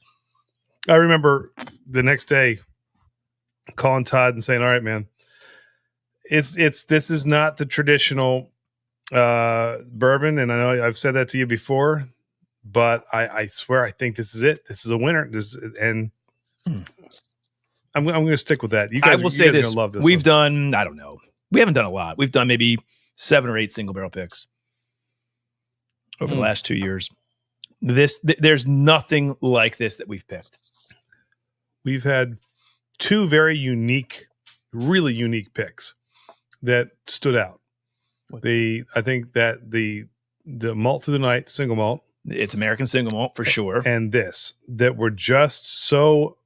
I remember the next day calling Todd and saying, "All right, man, this is not the traditional bourbon," and I know I've said that to you before, but I swear I think this is it. This is a winner. I'm going to stick with that. You guys, I will say are this: gonna love this. we've done. I don't know. We haven't done a lot. We've done maybe 7 or 8 single barrel picks over the last 2 years. There's nothing like this that we've picked. We've had 2 very unique, really unique picks that stood out. I think that the malt through the night single malt, It's American single malt for sure. and this that were just so.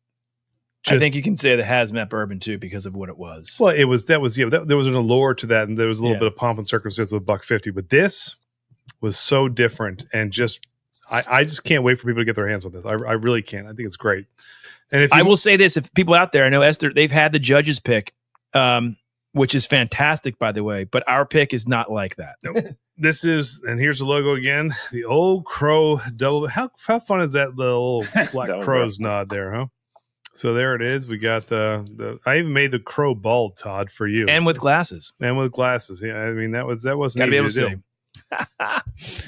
I think you can say the hazmat bourbon too, because of what it was. Well, there was an allure to that, and there was a little bit of pomp and circumstance with $150, but this was so different, and just I just can't wait for people to get their hands on this. I really can't. I think it's great. And I will say this: if people out there, I know Esther, they've had the Judge's pick, which is fantastic, by the way, but our pick is not like that. This is, and here's the logo again, the Old Crow double. How fun is that little black crow's nod there, huh? So there it is. We got the. I even made the crow bald, Todd, for you, and with glasses. And with glasses, yeah. I mean that wasn't Gotta be able easy to to see.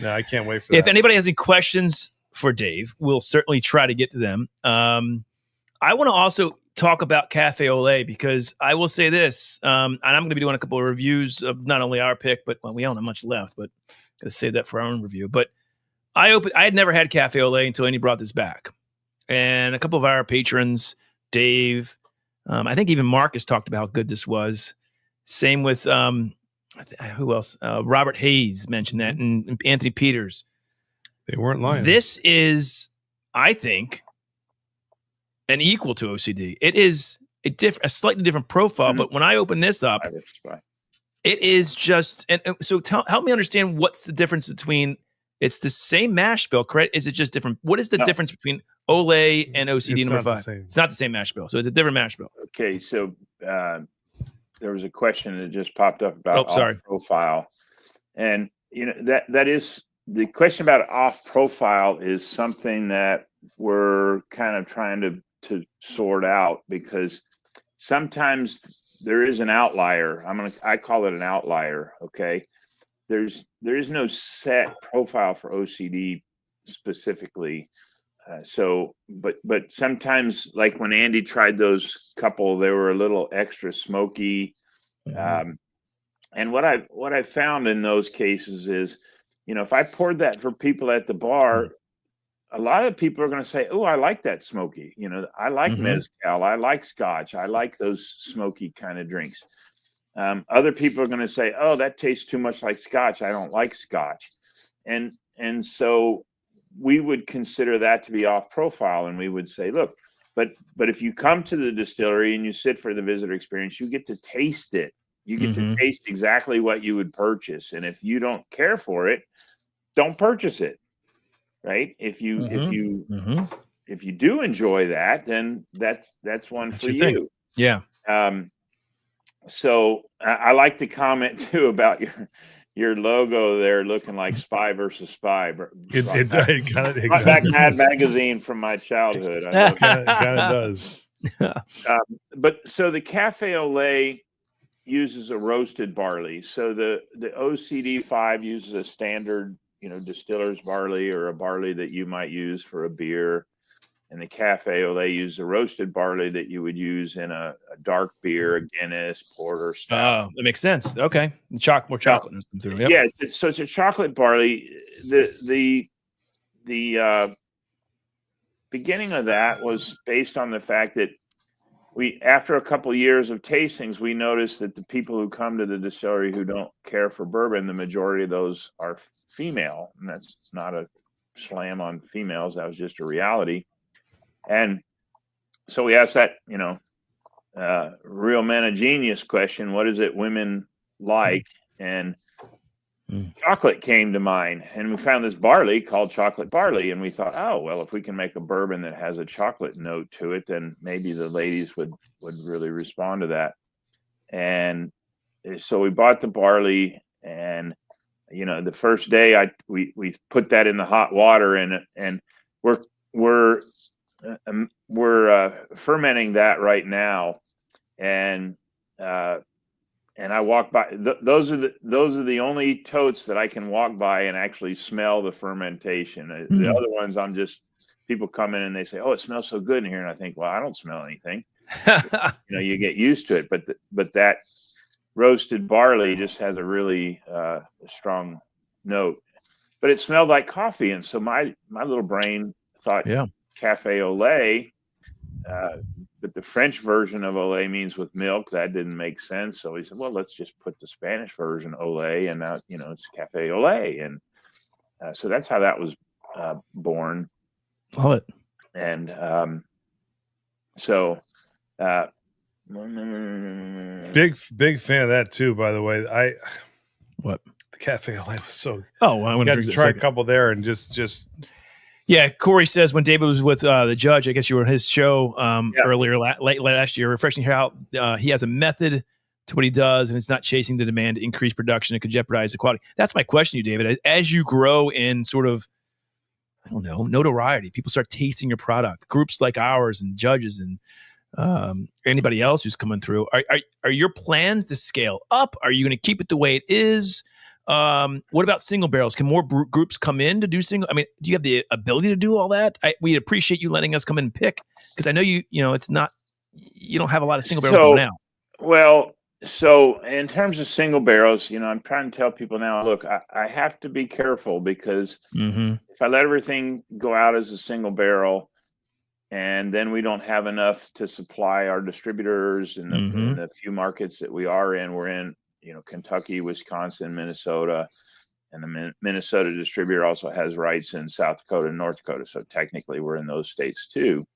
do. No, I can't wait for that. If anybody has any questions for Dave, we'll certainly try to get to them. I want to also talk about Cafe Olay, because I will say this, and I'm going to be doing a couple of reviews of not only our pick, but we don't have much left, but going to save that for our own review. But I had never had Cafe Olay until Andy brought this back. And a couple of our patrons, Dave, I think even Marcus talked about how good this was. Same with, who else? Robert Hayes mentioned that, and Anthony Peters. They weren't lying. This is, I think, an equal to OCD. It is a slightly different profile, but when I open this up, it is just, and so help me understand what's the difference between, it's the same mash bill, correct? Is it just different? What is the difference between Olay and OCD It's number not 5? the same. It's not the same mash bill, so it's a different mash bill. Okay, so there was a question that just popped up about off profile, and that is the question about off profile is something that we're kind of trying to sort out, because sometimes there is an outlier. I call it an outlier. Okay, there is no set profile for OCD specifically. But sometimes, like when Andy tried those couple, they were a little extra smoky. And what I found in those cases is, if I poured that for people at the bar, a lot of people are going to say, "Oh, I like that smoky." I like mezcal, I like Scotch, I like those smoky kind of drinks. Other people are going to say, "Oh, that tastes too much like Scotch. I don't like Scotch," and so we would consider that to be off profile, and we would say, "Look, but if you come to the distillery and you sit for the visitor experience, you get to taste it. You get to taste exactly what you would purchase, and if you don't care for it, don't purchase it." Right? If you do enjoy that, then that's one for you. Yeah. So I like the comment too about your logo there looking like Spy versus Spy. It kind of back Mad magazine from my childhood. It kind of does. But so the Cafe Olay uses a roasted barley. So the OCD 5 uses a standard, distiller's barley, or a barley that you might use for a beer. and the Cafe Olay used the roasted barley that you would use in a dark beer, a Guinness, porter, stout. Oh, that makes sense. Okay. More chocolate. Through. Yep. Yeah, so it's a chocolate barley. The beginning of that was based on the fact that after a couple of years of tastings, we noticed that the people who come to the distillery who don't care for bourbon, the majority of those are female. And that's not a slam on females. That was just a reality. And so we asked that, real man of genius question, what is it women like? And chocolate came to mind. And we found this barley called chocolate barley. And we thought, oh, well, if we can make a bourbon that has a chocolate note to it, then maybe the ladies would really respond to that. And so we bought the barley, and the first day we put that in the hot water, and we're fermenting that right now, and I walk by. Those are the only totes that I can walk by and actually smell the fermentation. The other ones, people come in and they say, "Oh, it smells so good in here," and I think, "Well, I don't smell anything." You get used to it, but that roasted barley just has a really strong note. But it smelled like coffee, and so my little brain thought, Cafe Olay. But the French version of Olay means with milk. That didn't make sense. So he said, well, let's just put the Spanish version Olay, and now, it's Cafe Olay. And so that's how that was born. Love it. And big fan of that too, by the way. What? The Cafe Olay was so. Oh, well, I want to try a couple there and just. Yeah, Corey says when David was with the judge, I guess you were on his show earlier, late last year, refreshing to hear how he has a method to what he does, and it's not chasing the demand to increase production. It could jeopardize the quality. That's my question to you, David. As you grow in sort of, I don't know, notoriety, people start tasting your product, groups like ours and judges and anybody else who's coming through. Are your plans to scale up? Are you going to keep it the way it is? What about single barrels? Can more groups come in to do single? I mean, do you have the ability to do all that? We appreciate you letting us come in and pick, because I know it's not, you don't have a lot of single barrels going out. Well, so in terms of single barrels, I'm trying to tell people now, look, I have to be careful, because if I let everything go out as a single barrel, and then we don't have enough to supply our distributors in the few markets that we are in, we're in, Kentucky, Wisconsin, Minnesota, and the Minnesota distributor also has rights in South Dakota and North Dakota. So technically we're in those states too.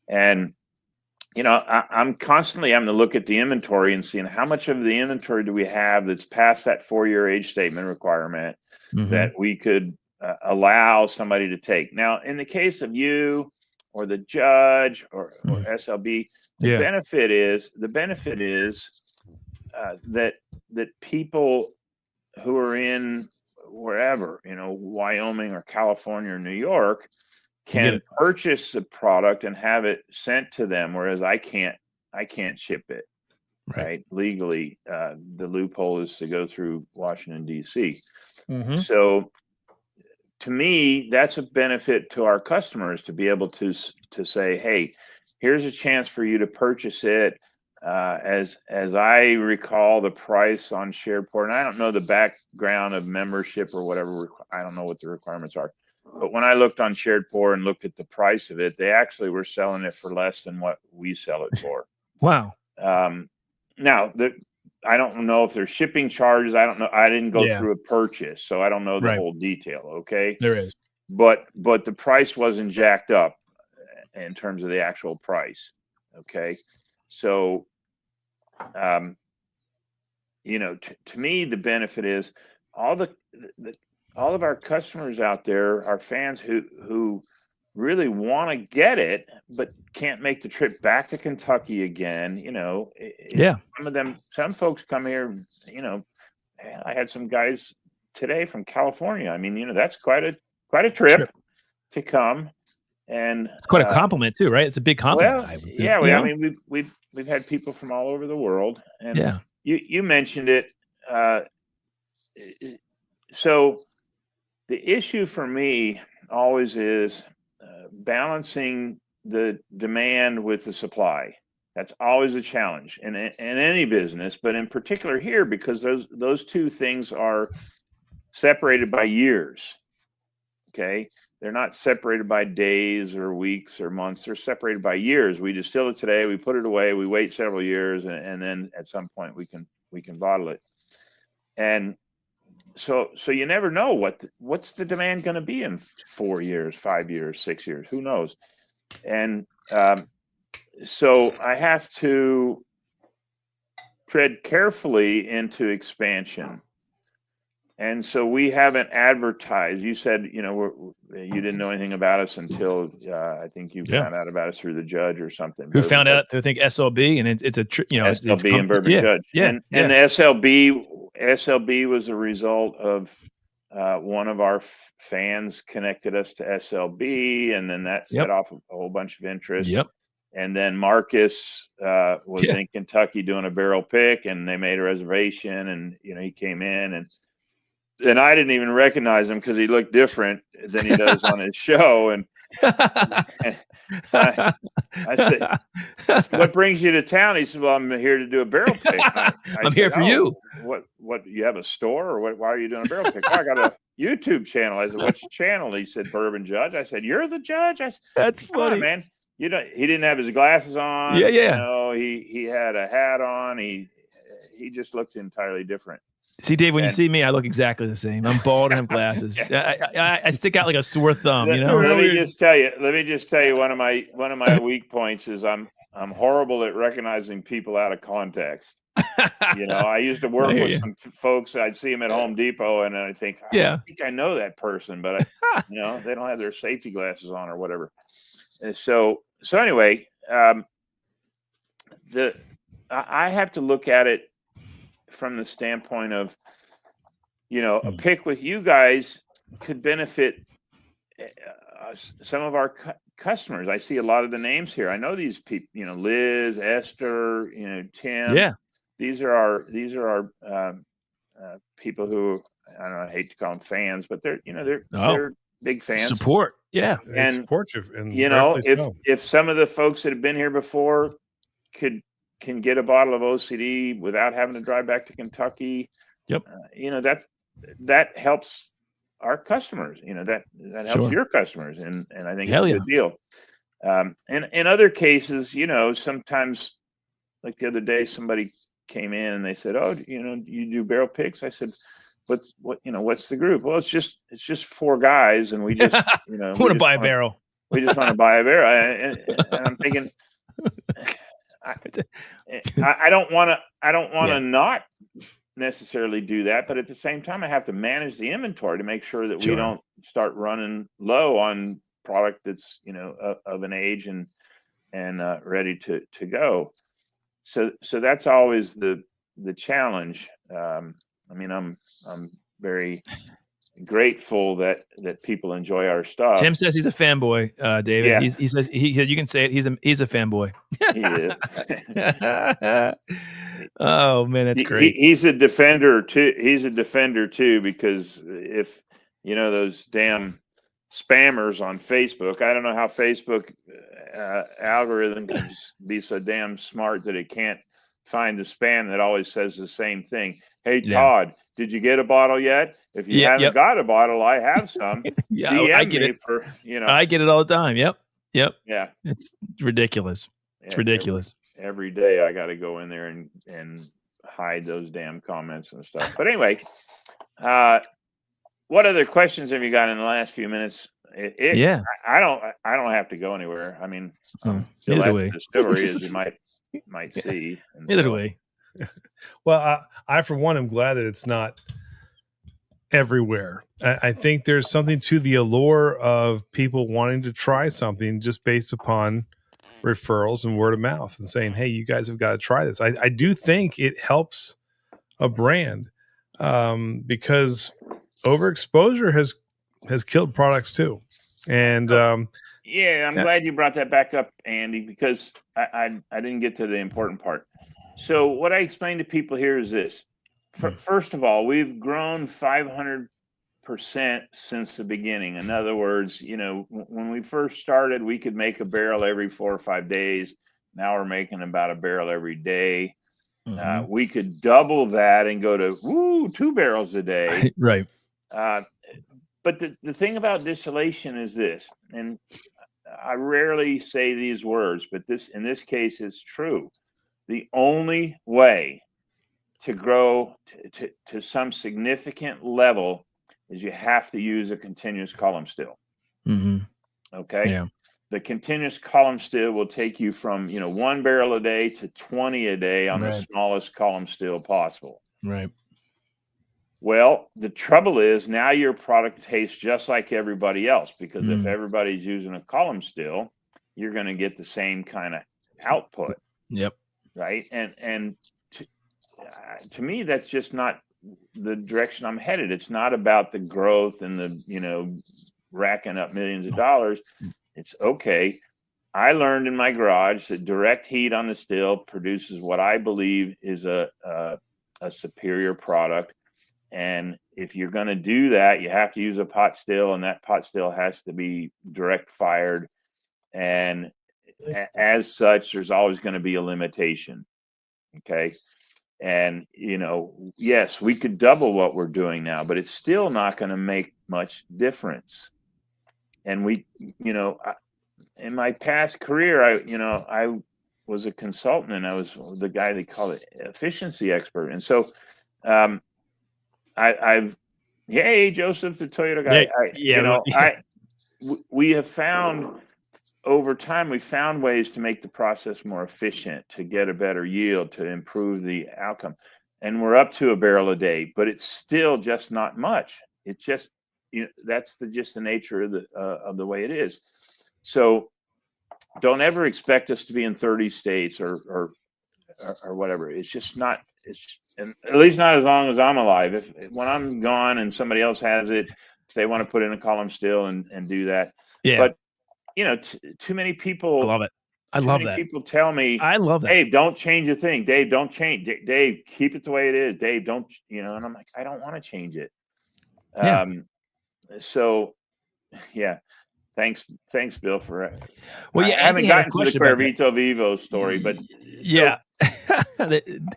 And, I'm constantly having to look at the inventory and seeing how much of the inventory do we have that's past that 4-year age statement requirement that we could allow somebody to take. Now, in the case of you or the judge or SLB, the benefit is that people who are in wherever, Wyoming or California or New York can purchase the product and have it sent to them, whereas I can't ship it, right? Legally. The loophole is to go through Washington, D.C. So to me, that's a benefit to our customers to be able to say, hey, here's a chance for you to purchase it. As I recall, the price on Shared Pour, and I don't know the background of membership or whatever, I don't know what the requirements are. But when I looked on Shared Pour and looked at the price of it, they actually were selling it for less than what we sell it for. Wow. Now, I don't know if there's shipping charges. I don't know. I didn't go through a purchase, so I don't know the whole detail. Okay. There is. But the price wasn't jacked up in terms of the actual price. Okay. So, to me, the benefit is all of our customers out there, our fans who really want to get it, but can't make the trip back to Kentucky again. Some folks come here, I had some guys today from California. I mean, that's quite a trip to come. And it's quite a compliment too, right? It's a big compliment. Well, I mean, we've had people from all over the world, and you mentioned it. So the issue for me always is balancing the demand with the supply. That's always a challenge in any business, but in particular here, because those two things are separated by years. Okay. They're not separated by days or weeks or months. They're separated by years. We distill it today, we put it away, we wait several years, and then at some point we can bottle it. And so you never know what's the demand going to be in 4 years, 5 years, 6 years, who knows? And so I have to tread carefully into expansion. And so we haven't advertised. You said, you didn't know anything about us until I think you found out about us through the judge or something. Who found out through, I think, SLB, and it's a SLB and Bourbon Judge. And the SLB was a result of one of our fans connected us to SLB, and then that set off a whole bunch of interest. Yep. And then Marcus was in Kentucky doing a barrel pick, and they made a reservation, and he came in, and I didn't even recognize him because he looked different than he does on his show. And I said, "What brings you to town?" He said, "Well, I'm here to do a barrel pick." I'm here for you. What? You have a store, or what? Why are you doing a barrel pick? "Oh, I got a YouTube channel." I said, "What's your channel?" He said, "Bourbon Judge." I said, "You're the judge?" I said, "That's funny, man." He didn't have his glasses on. Yeah. He had a hat on. He just looked entirely different. See, Dave, when you see me, I look exactly the same. I'm bald and have glasses. I stick out like a sore thumb. Let me just tell you. One of my weak points is I'm horrible at recognizing people out of context. I used to work with some folks. I'd see them at Home Depot, and I think, I think I know that person, but they don't have their safety glasses on or whatever. And so anyway, I have to look at it from the standpoint of, a pick with you guys could benefit some of our customers. I see a lot of the names here. I know these people, Liz, Esther, Tim. Yeah. These are our people who, I hate to call them fans, but they're big fans. Support. Yeah. And support you. And if some of the folks that have been here before can get a bottle of OCD without having to drive back to Kentucky. Yep. That helps our customers. That helps your customers, and I think it's a good deal. And in other cases, sometimes, like the other day, somebody came in and they said, "Oh, you do barrel picks?" I said, "What's the group?" "Well, it's just 4 guys, and we just want to buy a barrel. We just want to buy a barrel." And I'm thinking, I don't want to not necessarily do that, but at the same time, I have to manage the inventory to make sure that we don't start running low on product that's of an age and ready to go. So that's always the challenge. I'm very grateful that people enjoy our stuff. Tim says he's a fanboy, David. Yeah. He says you can say it. He's a fanboy. He is. Oh man, that's great. He's a defender too. He's a defender too, because if those damn spammers on Facebook, I don't know how Facebook algorithm can be so damn smart that it can't find the spam that always says the same thing. "Hey, Todd, did you get a bottle yet? If you haven't got a bottle, I have some." I get it. I get it all the time. Yep. Yeah. It's ridiculous. It's ridiculous. Every day I got to go in there and hide those damn comments and stuff. But anyway, what other questions have you got in the last few minutes? I don't have to go anywhere. I mean, still at the distillery, as you might see. Either way. Well, I for one am glad that it's not everywhere. I think there's something to the allure of people wanting to try something just based upon referrals and word of mouth and saying, "Hey, you guys have got to try this." I do think it helps a brand because overexposure has killed products too. And I'm glad you brought that back up, Andy, because I didn't get to the important part. So what I explain to people here is this. First of all, we've grown 500% since the beginning. In other words, when we first started, we could make a barrel every 4 or 5 days. Now we're making about a barrel every day. We could double that and go to 2 barrels a day. Right. But the thing about distillation is this, and I rarely say these words, but in this case, it's true. The only way to grow to some significant level is you have to use a continuous column still. Okay. Yeah. The continuous column still will take you from 1 barrel a day to 20 a day on the smallest column still possible. Right. Well, the trouble is now your product tastes just like everybody else, because if everybody's using a column still, you're going to get the same kind of output. Yep. Right. And to me, that's just not the direction I'm headed. It's not about the growth and the, racking up millions of dollars. It's okay. I learned in my garage that direct heat on the still produces what I believe is a superior product. And if you're going to do that, you have to use a pot still, and that pot still has to be direct fired. And as such, there's always going to be a limitation. Okay. And, yes, we could double what we're doing now, but it's still not going to make much difference. And we, in my past career, I was a consultant, and I was the guy they call it efficiency expert. And so, hey, Joseph, the Toyota guy, we have found over time, we found ways to make the process more efficient, to get a better yield, to improve the outcome. And we're up to a barrel a day, but it's still just not much. It's just, that's just the nature of the way it is. So don't ever expect us to be in 30 states or whatever. It's just not, and at least not as long as I'm alive. When I'm gone and somebody else has it, if they want to put in a column still and do that. Yeah. But too many people. I love it. I love that. People tell me, I love that. Dave, don't change a thing. Dave, don't change. Dave, keep it the way it is. Dave, don't, and I'm like, I don't want to change it. Yeah. So yeah. Thanks, Bill, for it. Well, yeah, I haven't gotten to the Cuervito Vivo story, but yeah.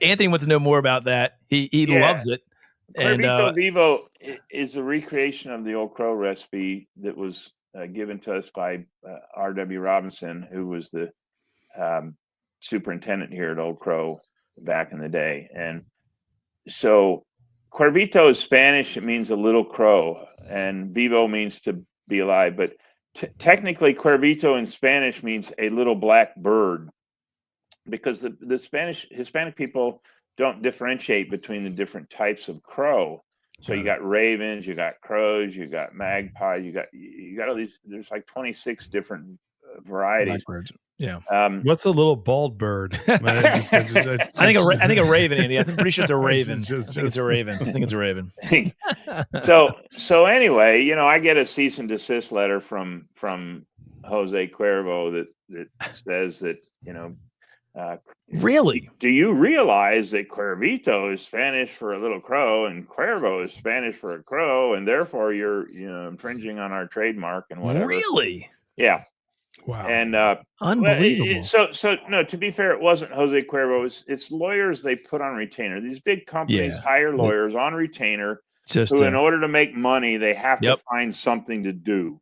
Anthony wants to know more about that. He loves it. Cuervito Vivo is a recreation of the Old Crow recipe that was given to us by R.W. Robinson, who was the superintendent here at Old Crow back in the day. And so Cuervito is Spanish. It means a little crow, and Vivo means to be alive. But technically, Cuervito in Spanish means a little black bird, because the Hispanic people don't differentiate between the different types of crow. So you got ravens, you got crows, you got magpies, you got all these. There's like 26 different varieties. Blackbirds. Yeah. What's a little bald bird? I think a raven, Andy. I'm pretty sure it's a raven. I think it's a raven. I think it's a raven. So anyway, I get a cease and desist letter from Jose Cuervo that says that really? Do you realize that Cuervito is Spanish for a little crow, and Cuervo is Spanish for a crow, and therefore you're infringing on our trademark and whatever? Really? Yeah. Wow. And unbelievable. So no, to be fair, it wasn't Jose Cuervo. It's lawyers they put on retainer. These big companies hire lawyers on retainer who, in order to make money, they have to find something to do.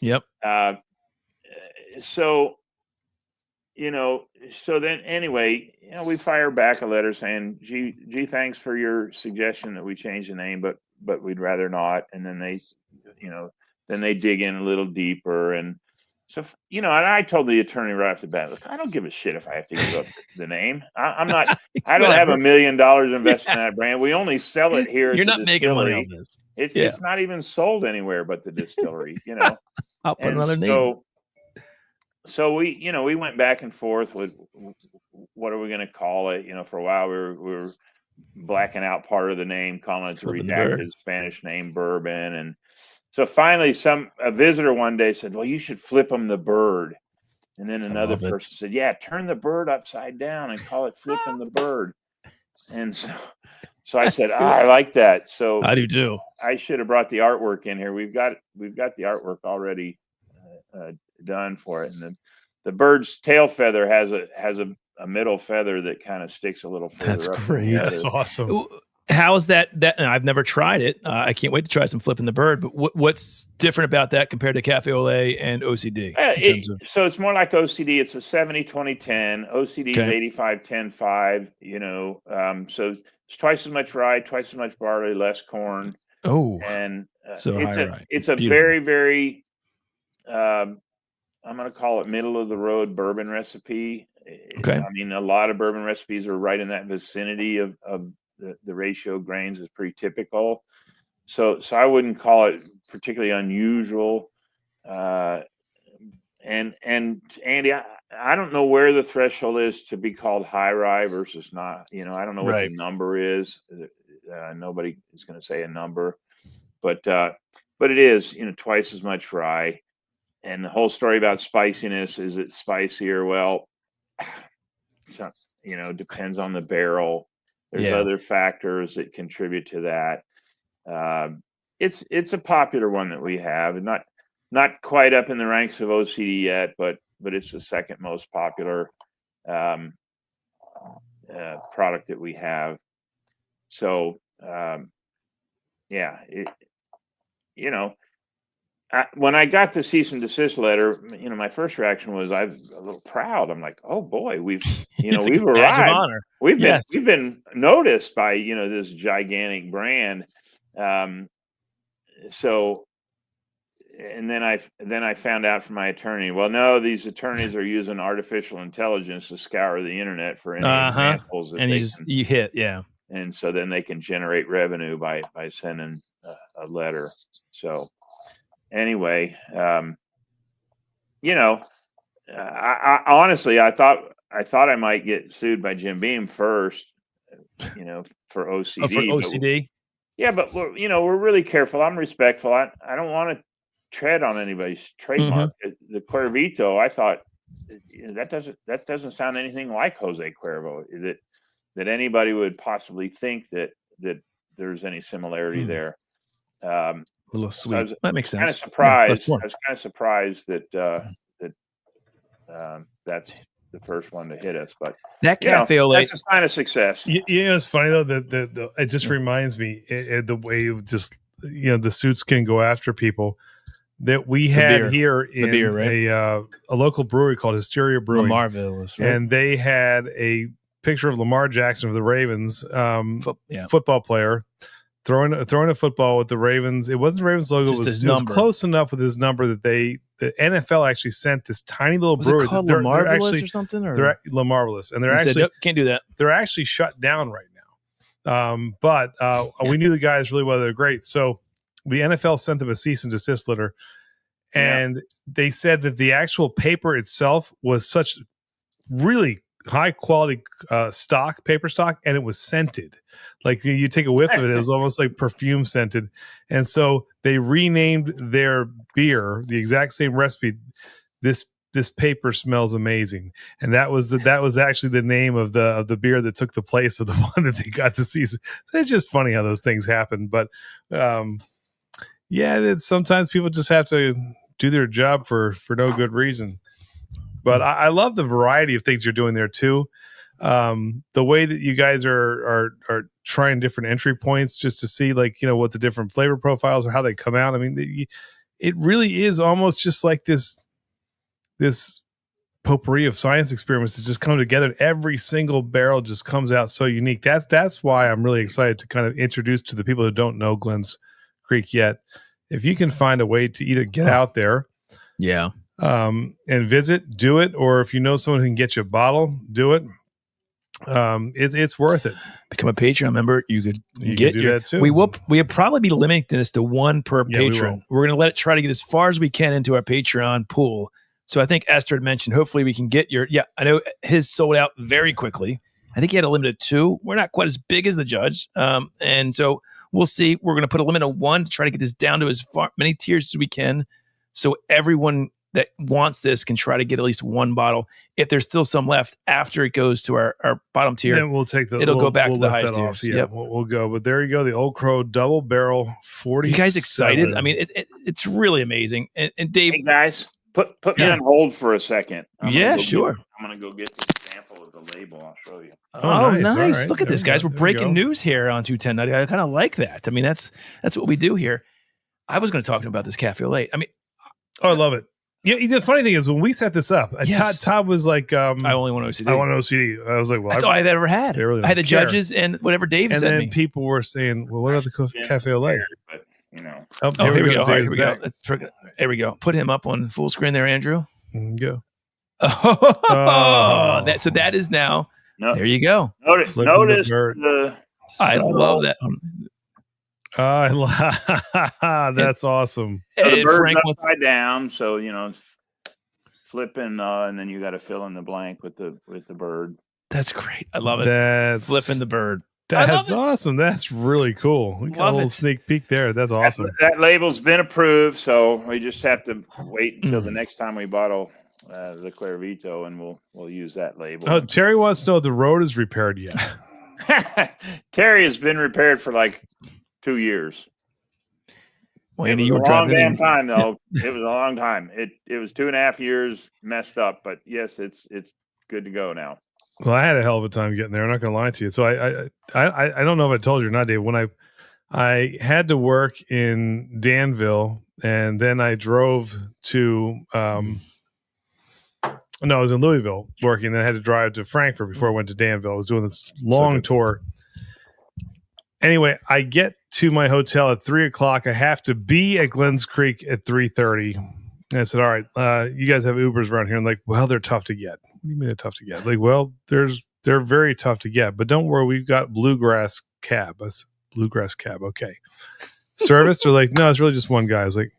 Yep. So then anyway, we fire back a letter saying, gee, thanks for your suggestion that we change the name, but we'd rather not. And then they dig in a little deeper. And so, and I told the attorney right off the bat, look, I don't give a shit if I have to give up the name. I'm not, I don't have $1 million invested in that brand. We only sell it here. You're not making money on this. It's not even sold anywhere but the distillery, I'll put another name. So we went back and forth with what are we going to call it? For a while we were blacking out part of the name, calling it the redacted Spanish name bourbon. And so finally a visitor one day said, well, you should flip them the bird. And then another person said, yeah, turn the bird upside down and call it flipping the bird. And So I said, I like that. So I do too. I should have brought the artwork in here. We've got the artwork already done for it, and the bird's tail feather has a middle feather that kind of sticks a little further. That's up than great. the That's other. awesome. How is that? And I've never tried it. I can't wait to try some flipping the bird. But what's different about that compared to Cafe Olay and OCD? So it's more like OCD. It's a 70-20-10. OCD is 85-10-5. You know, so it's twice as much rye, twice as much barley, less corn. Oh, and so it's a very, very I'm going to call it middle of the road bourbon recipe. Okay. I mean, a lot of bourbon recipes are right in that vicinity of the ratio of grains is pretty typical. So I wouldn't call it particularly unusual. And Andy, I don't know where the threshold is to be called high rye versus not. You know, I don't know what the number is. Nobody is going to say a number, but it is, you know, twice as much rye. And the whole story about spiciness, is it spicier? Well, you know, depends on the barrel. There's other factors that contribute to that. It's a popular one that we have, and not quite up in the ranks of OCD yet, but it's the second most popular product that we have. So you know, when I got the cease and desist letter, you know, my first reaction was I was a little proud. I'm like, oh boy, we've arrived. We've been noticed by, you know, this gigantic brand. So, and then I found out from my attorney, well, no, these attorneys are using artificial intelligence to scour the internet for any examples that and you hit, and so then they can generate revenue by sending a letter. So anyway, you know, I honestly, I thought I might get sued by Jim Beam first, you know, for OCD. Oh, for OCD? But we're really careful. I'm respectful. I don't want to tread on anybody's trademark. The Cuervito, I thought, you know, that doesn't sound anything like Jose Cuervo. Is it that anybody would possibly think that there's any similarity there? A little sweet. So That makes sense. Kind of surprised. I was kind of surprised that that's the first one to hit us. But that Cafe Olay, that's a sign of success. You know, it's funny though that it just reminds me the way just, you know, the suits can go after people. That we had here in a local brewery called Hysteria Brewing, Lamarville, right? And they had a picture of Lamar Jackson of the Ravens, football player, throwing a football with the Ravens. It wasn't the Ravens logo; it was close enough with his number that the NFL actually sent this tiny little brewery. Was it called Lamarvelous or something? They're Lamarvelous, and they're actually said, nope, can't do that. They're actually shut down right now. But we knew the guys really well; they're great. So the NFL sent them a cease and desist letter, and they said that the actual paper itself was such really high quality paper stock, and it was scented. Like you take a whiff of it, it was almost like perfume scented. And so they renamed their beer, the exact same recipe. This paper smells amazing, and that was actually the name of the beer that took the place of the one that they got to see. So it's just funny how those things happen. But sometimes people just have to do their job for no good reason. But I love the variety of things you're doing there too. The way that you guys are trying different entry points just to see, like, you know, what the different flavor profiles or how they come out. I mean, it really is almost just like this potpourri of science experiments that just come together. Every single barrel just comes out so unique. That's why I'm really excited to kind of introduce to the people who don't know Glens Creek yet. If you can find a way to either get out there, and visit, do it, or if you know someone who can get you a bottle, do it. It's worth it. Become a Patreon member. You could get do that too. We'll probably be limiting this to one per patron. We're going to let it try to get as far as we can into our Patreon pool. So I think Esther had mentioned, hopefully we can get I know his sold out very quickly. I think he had a limit of 2. We're not quite as big as the judge. And so we'll see. We're going to put a limit of 1 to try to get this down to as many tiers as we can, so everyone that wants this can try to get at least one bottle. If there's still some left after it goes to our bottom tier, then we'll take it'll go back to the lift highest that off. tiers. Yeah, Yep. we'll go. But there you go, the Old Crow double barrel 40. You guys excited? I mean, it's really amazing. And Dave, Hey guys, put me on hold for a second. Yeah, sure. I'm gonna go get the example of the label. I'll show you. Oh, nice. All right. Look at There this, we go. guys. We're There we breaking go. news here on 21090. I kind of like that. I mean, that's what we do here. I was going to talk to him about this Cafe Olay. I mean, Oh, I love it. Yeah, the funny thing is when we set this up, Yes. Todd was like, I only want OCD. I want an OCD. I was like, well, That's all I had ever had. they really I had the don't care. judges and whatever Dave and sent then me. people were saying, well, what about the Cafe Olay? But you know, Oh, Oh, here we go. All right, Dave's here we go. back. Here we go. Put him up on full screen there, Andrew. Go. Oh, so that is now. no, There you go. notice Flipping notice the bird. the. I love that. That's awesome. So the And bird's Frank wants- upside down, so you know, flipping, and then you got to fill in the blank with the bird. that's great. I love it. That's Flipping the bird. I love That's it. awesome. That's really cool. We got Love a little it. sneak peek there. That's awesome. That label's been approved, so we just have to wait until the next time we bottle the Cuervito, and we'll use that label. Oh, Terry wants to know if the road is repaired yet. Terry has been repaired for like 2 years. Well, It Andy, was you were a long driving damn in. time though. It was a long time. It was 2.5 years messed up, but yes, it's good to go now. Well, I had a hell of a time getting there. I'm not going to lie to you. So I don't know if I told you or not, Dave. When I had to work in Danville, and then I drove to no, I was in Louisville working. Then I had to drive to Frankfurt before I went to Danville. I was doing this long tour. Anyway, I get to my hotel at 3:00. I have to be at Glens Creek at 3:30. And I said, all right, you guys have Ubers around here. I'm like, well, they're tough to get. What do you mean they're tough to get? Like, well, they're very tough to get, but don't worry, we've got Bluegrass Cab. I said, Bluegrass Cab, okay. Service? They're like, no, it's really just one guy. I was like,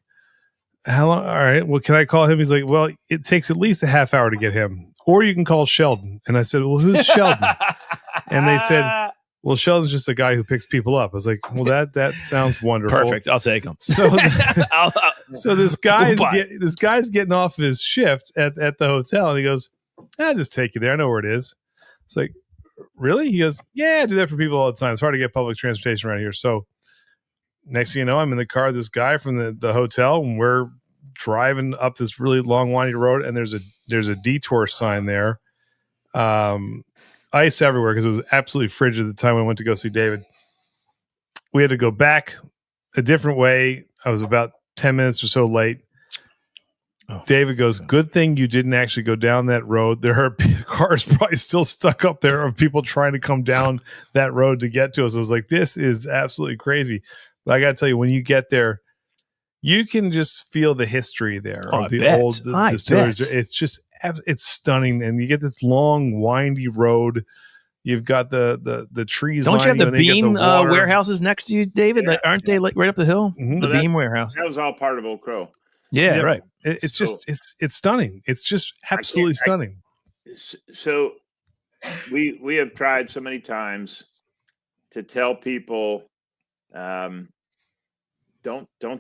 how long? All right, well, can I call him? He's like, well, it takes at least a half hour to get him, or you can call Sheldon. And I said, well, who's Sheldon? And they said, well, Sheldon's just a guy who picks people up. I was like, well, that sounds wonderful. Perfect. I'll take him. So, so this guy's Bye. this guy's getting off his shift at the hotel, and he goes, "I'll just take you there. I know where it is." It's like, really? He goes, "Yeah, I do that for people all the time. It's hard to get public transportation around here." So next thing you know, I'm in the car with this guy from the hotel, and we're driving up this really long, winding road, and there's a detour sign there. Ice everywhere because it was absolutely frigid at the time we went to go see David. We had to go back a different way. I was about 10 minutes or so late. David goes, good thing you didn't actually go down that road. There are cars probably still stuck up there of people trying to come down that road to get to us. I was like, this is absolutely crazy. But I got to tell you, when you get there, you can just feel the history there of the old distilleries. Bet. It's just, it's stunning. And you get this long, windy road. You've got the trees. Don't you have the lining, and then you beam get the water. warehouses next to you, David? Yeah, Like, aren't they like right up the hill? Mhm. The Well, beam warehouse. That was all part of Old Crow. Yeah, Yeah. right. It's So- just it's stunning. It's just absolutely stunning. So we have tried so many times to tell people, don't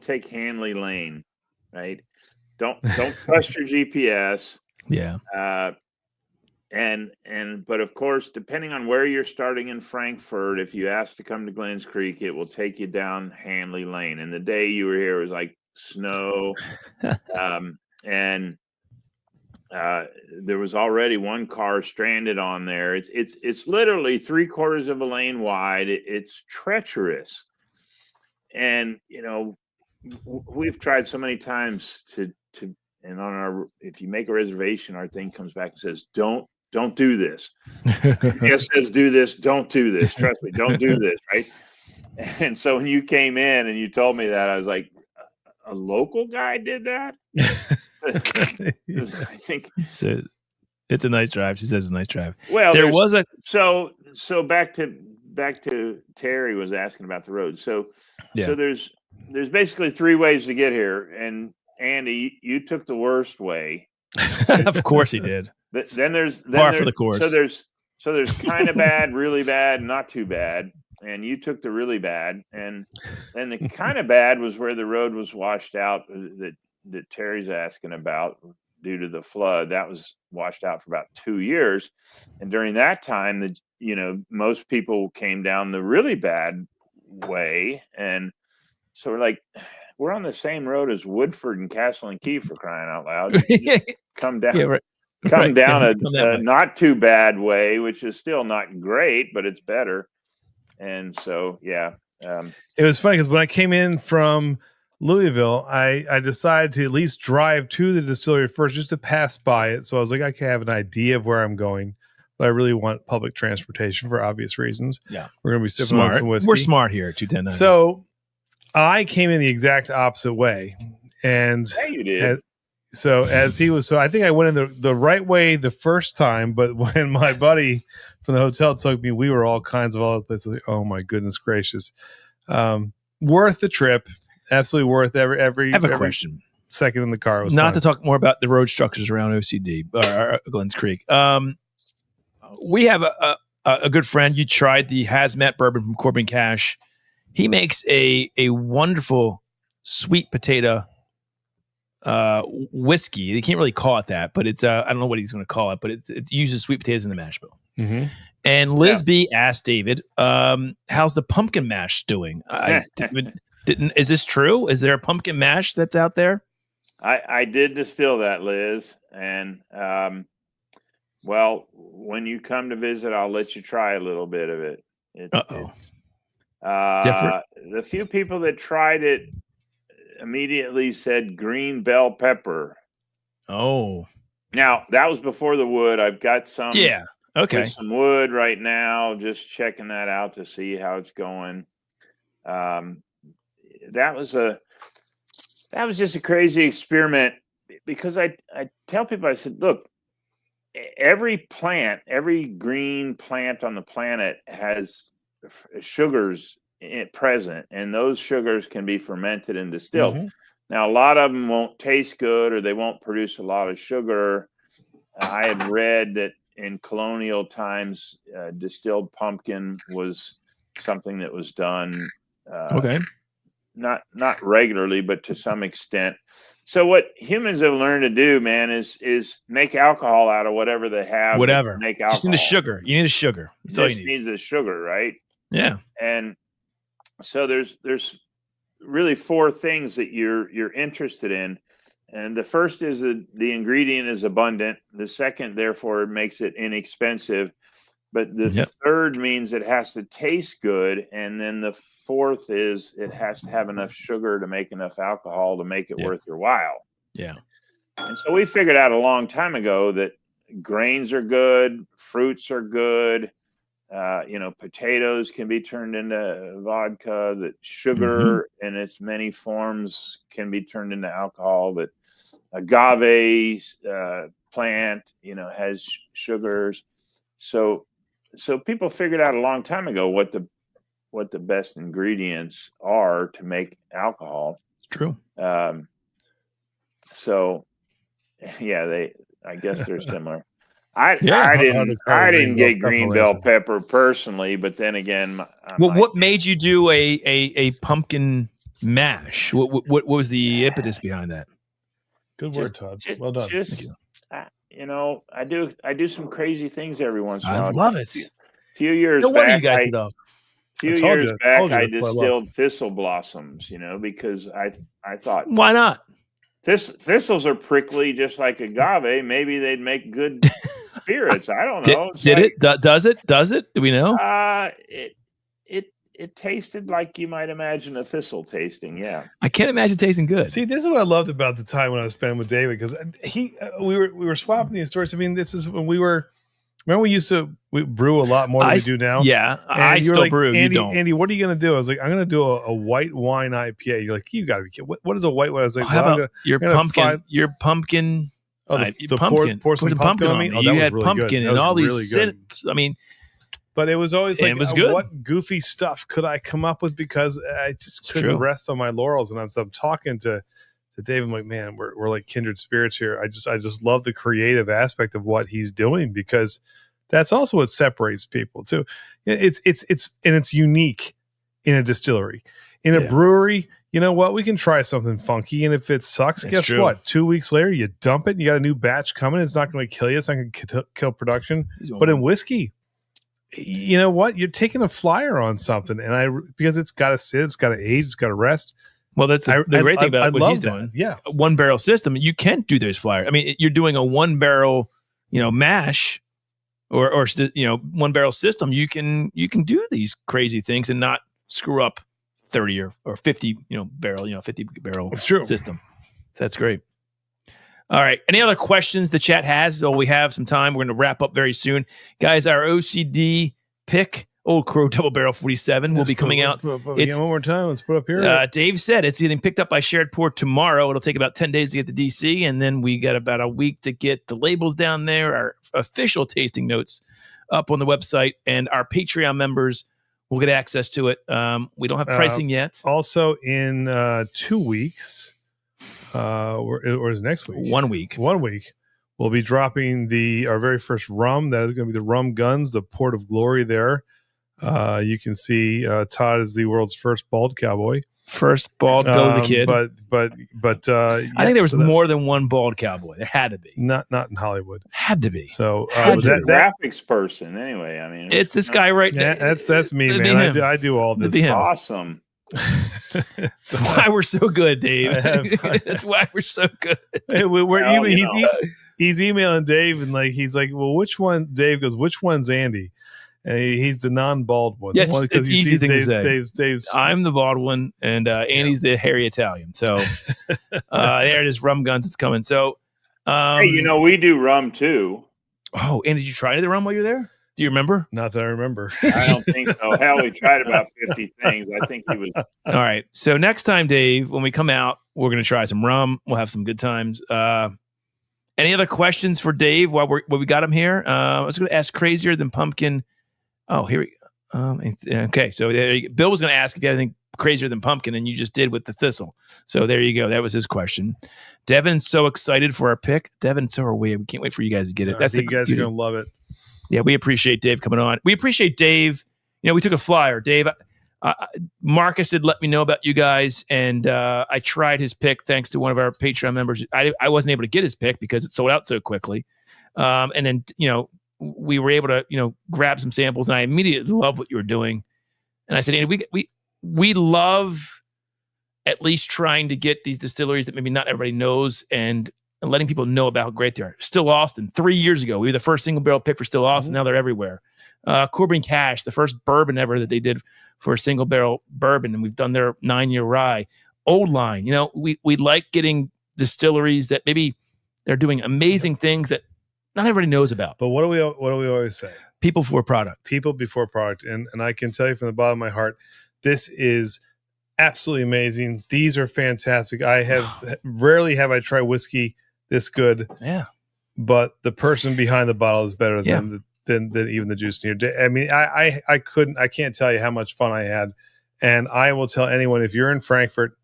take Hanley Lane, right? Don't trust your GPS. Yeah. But of course, depending on where you're starting in Frankfurt, if you ask to come to Glens Creek, it will take you down Hanley Lane. And the day you were here was like snow, and there was already one car stranded on there. It's literally 3/4 of a lane wide. It's treacherous, and you know we've tried so many times to and on our, if you make a reservation, our thing comes back and says don't do this. It says do this, don't do this. Trust me, don't do this, right? And so when you came in and you told me that, I was like, a local guy did that? I think It's a nice drive. She says it's a nice drive. well There there's- was a so back to Terry was asking about the road. So there's basically 3 ways to get here, and Andy, you took the worst way. of course he did. Then there's Par for the course. So there's kind of bad, really bad, not too bad, and you took the really bad, and the kind of bad was where the road was washed out. That Terry's asking about due to the flood, that was washed out for about 2 years. And during that time, most people came down the really bad way. And so we're on the same road as Woodford and Castle and Key, for crying out loud. Come down, down a not too bad way, which is still not great, but it's better. And so, yeah. It was funny because when I came in from Louisville, I decided to at least drive to the distillery first just to pass by it. So I was like, I can have an idea of where I'm going, but I really want public transportation for obvious reasons. Yeah. We're going to be sipping on some whiskey. We're smart here at 21090. So I came in the exact opposite way. And yeah, you did. I think I went in the right way the first time, but when my buddy from the hotel took me, we were all kinds of all over the place. Like, oh my goodness gracious. Worth the trip. Absolutely worth every question. Second in the car. Was not fun. to talk more about the road structures around OCD or Glens Creek. We have a good friend. You tried the Hazmat bourbon from Corbin Cash. He makes a wonderful sweet potato whiskey. They can't really call it that, but it's I don't know what he's going to call it, but it uses sweet potatoes in the mash bill. Mm-hmm. And Liz B asked David, how's the pumpkin mash doing? Is this true? Is there a pumpkin mash that's out there? I did distill that, Liz, and well, when you come to visit, I'll let you try a little bit of it. Different. The few people that tried it immediately said green bell pepper. Oh, now that was before the wood. I've got some. Yeah. Okay. Some wood right now. Just checking that out to see how it's going. That was just a crazy experiment because I tell people, I said, look, every green plant on the planet has sugars present, and those sugars can be fermented and distilled. Mm-hmm. Now, a lot of them won't taste good or they won't produce a lot of sugar. I had read that in colonial times, distilled pumpkin was something that was done. Not regularly, but to some extent. So what humans have learned to do, man, is make alcohol out of whatever they have. Whatever. Make alcohol. Just need the sugar. You need the sugar. That's all you need. Need the sugar, right? Yeah. And so there's really four things that you're interested in. And the first is the ingredient is abundant. The second, therefore, makes it inexpensive. But the third means it has to taste good. And then the fourth is it has to have enough sugar to make enough alcohol to make it worth your while. Yeah. And so we figured out a long time ago that grains are good, fruits are good. Potatoes can be turned into vodka, that sugar in its many forms can be turned into alcohol, that agave plant, has sugars. So people figured out a long time ago what the best ingredients are to make alcohol. It's true. I guess they're similar. I didn't get green bell pepper personally, but then again, what made you do a pumpkin mash? What was the impetus behind that? Good word, Todd. Well done. Thank you. I do some crazy things every once in a while. I love it. Few years back, I distilled thistle blossoms, because I thought, why not? Thistles are prickly, just like agave. Maybe they'd make good spirits. I don't know. Does it? Do we know? It tasted like you might imagine a thistle tasting. Yeah, I can't imagine tasting good. See, this is what I loved about the time when I was spending with David, because we were swapping these stories. I mean, this is when we used to brew a lot more than we do now. Yeah, and I still brew. Andy, you don't. Andy, what are you going to do? I was like, I'm going to do a white wine IPA. You're like, you got to be kidding. What is a white wine? I was like, how about your pumpkin? Oh, pour some pumpkin on me. Oh, you had really pumpkin and all these scents. I mean, but it was always like, it was good. What goofy stuff could I come up with? Because I just couldn't rest on my laurels. And I'm talking to Dave. I'm like, man, we're like kindred spirits here. I just love the creative aspect of what he's doing, because that's also what separates people too. It's unique in a distillery. In a brewery, you know what? We can try something funky. And if it sucks, That's guess true. what? 2 weeks later, you dump it. And you got a new batch coming. It's not going to kill you. It's not going to kill production. But in whiskey, you know what? You're taking a flyer on something. And because it's got to sit, it's got to age, it's got to rest. Well, that's the great thing about what he's doing. Yeah. A 1-barrel system. You can't do those flyers. I mean, you're doing a 1-barrel, mash or 1-barrel system. You can do these crazy things and not screw up 30 or 50, barrel, 50 barrel system. So that's great. All right. Any other questions the chat has? Oh, we have some time. We're going to wrap up very soon. Guys, our OCD pick, Old Crow Double Barrel 47, will be coming out. It's one more time. Let's put up here. Dave said it's getting picked up by Shared Port tomorrow. It'll take about 10 days to get to DC, and then we got about a week to get the labels down there, our official tasting notes up on the website, and our Patreon members will get access to it. We don't have pricing yet. Also, in 2 weeks, or is it next week? 1 week. 1 week, we'll be dropping our very first rum. That is going to be the Rum Guns, the Port of Glory there. You can see Todd is the world's first bald cowboy. First bald Bill the Kid. But I think there was more than one bald cowboy. There had to be. Not in Hollywood. Had to be. So that graphics person anyway. I mean, it's this guy right there. That's me, man. I do all this. Awesome. That's why we're so good, Dave. That's why we're so good. He's emailing Dave and he's like, well, which one? Dave goes, which one's Andy? And he's the non-bald one. Yes, it's easy thing to say. Dave's. I'm the bald one, and Andy's the hairy Italian. So there it is, Rum Guns. It's coming. So, hey, we do rum too. Oh, and did you try the rum while you were there? Do you remember? Not that I remember. I don't think so. Hell, we tried about 50 things. I think he was. All right. So next time, Dave, when we come out, we're going to try some rum. We'll have some good times. Any other questions for Dave while we got him here? I was going to ask Crazier Than Pumpkin. Oh, here we go. Okay, so there you go. Bill was going to ask if you had anything crazier than pumpkin, and you just did with the thistle. So there you go. That was his question. Devin's so excited for our pick. Devin, so are we. We can't wait for you guys to get it. I think you guys are going to love it. Yeah, we appreciate Dave coming on. We appreciate Dave. We took a flyer. Dave, Marcus had let me know about you guys, and I tried his pick thanks to one of our Patreon members. I wasn't able to get his pick because it sold out so quickly. And then, we were able to, grab some samples, and I immediately love what you were doing. And I said, Andy, we love at least trying to get these distilleries that maybe not everybody knows and letting people know about how great they are. Still Austin, 3 years ago, we were the first single barrel pick for Still Austin. Now they're everywhere. Corbin Cash, the first bourbon ever that they did for a single barrel bourbon, and we've done their 9-year rye. Old Line, we like getting distilleries that maybe they're doing amazing things that not everybody knows about. But what do we always say? People before product. People before product. And I can tell you from the bottom of my heart, this is absolutely amazing. These are fantastic. Rarely have I tried whiskey this good. Yeah. But the person behind the bottle is better than even the juice in here. I mean, I can't tell you how much fun I had. And I will tell anyone, if you're in Frankfurt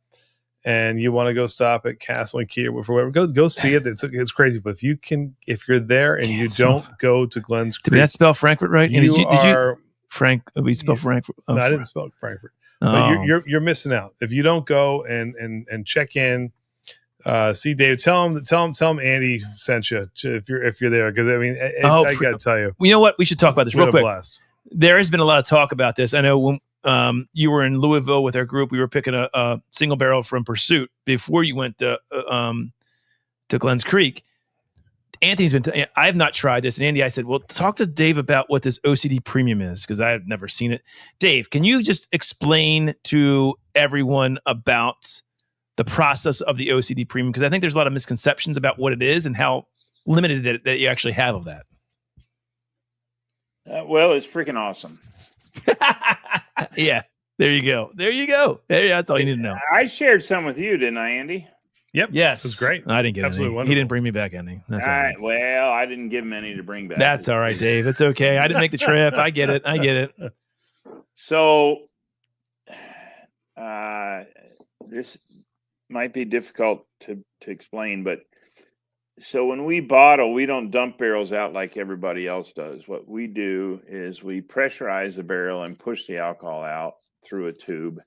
and you want to go stop at Castle and Key or whatever, go see it. It's crazy. But if you're there and you don't go to Glens Creek, did I spell Frankfurt right? Did you Frank? We spell Frankfurt. No, I didn't spell Frankfurt. But you're missing out if you don't go and check in. See Dave. Tell him Andy sent you if you're there, because I mean I gotta tell you. You know what? We should talk about this real quick. Blast. There has been a lot of talk about this. I know when you were in Louisville with our group, we were picking a single barrel from Pursuit before you went to Glens Creek. Anthony's been. I have not tried this, and Andy, I said, "Well, talk to Dave about what this OCD Premium is, because I have never seen it." Dave, can you just explain to everyone about the process of the OCD Premium? Because I think there's a lot of misconceptions about what it is and how limited that you actually have of that. Well, it's freaking awesome. Yeah, there you go. That's all you need to know. I shared some with you, didn't I, Andy? Yep. Yes. It was great. I didn't get Absolutely any. wonderful. He didn't bring me back any. That's all right. Well, I didn't give him any to bring back. That's all right, Dave. It's okay. I didn't make the trip. I get it. So this might be difficult to explain, but so when we bottle, we don't dump barrels out like everybody else does. What we do is we pressurize the barrel and push the alcohol out through a tube.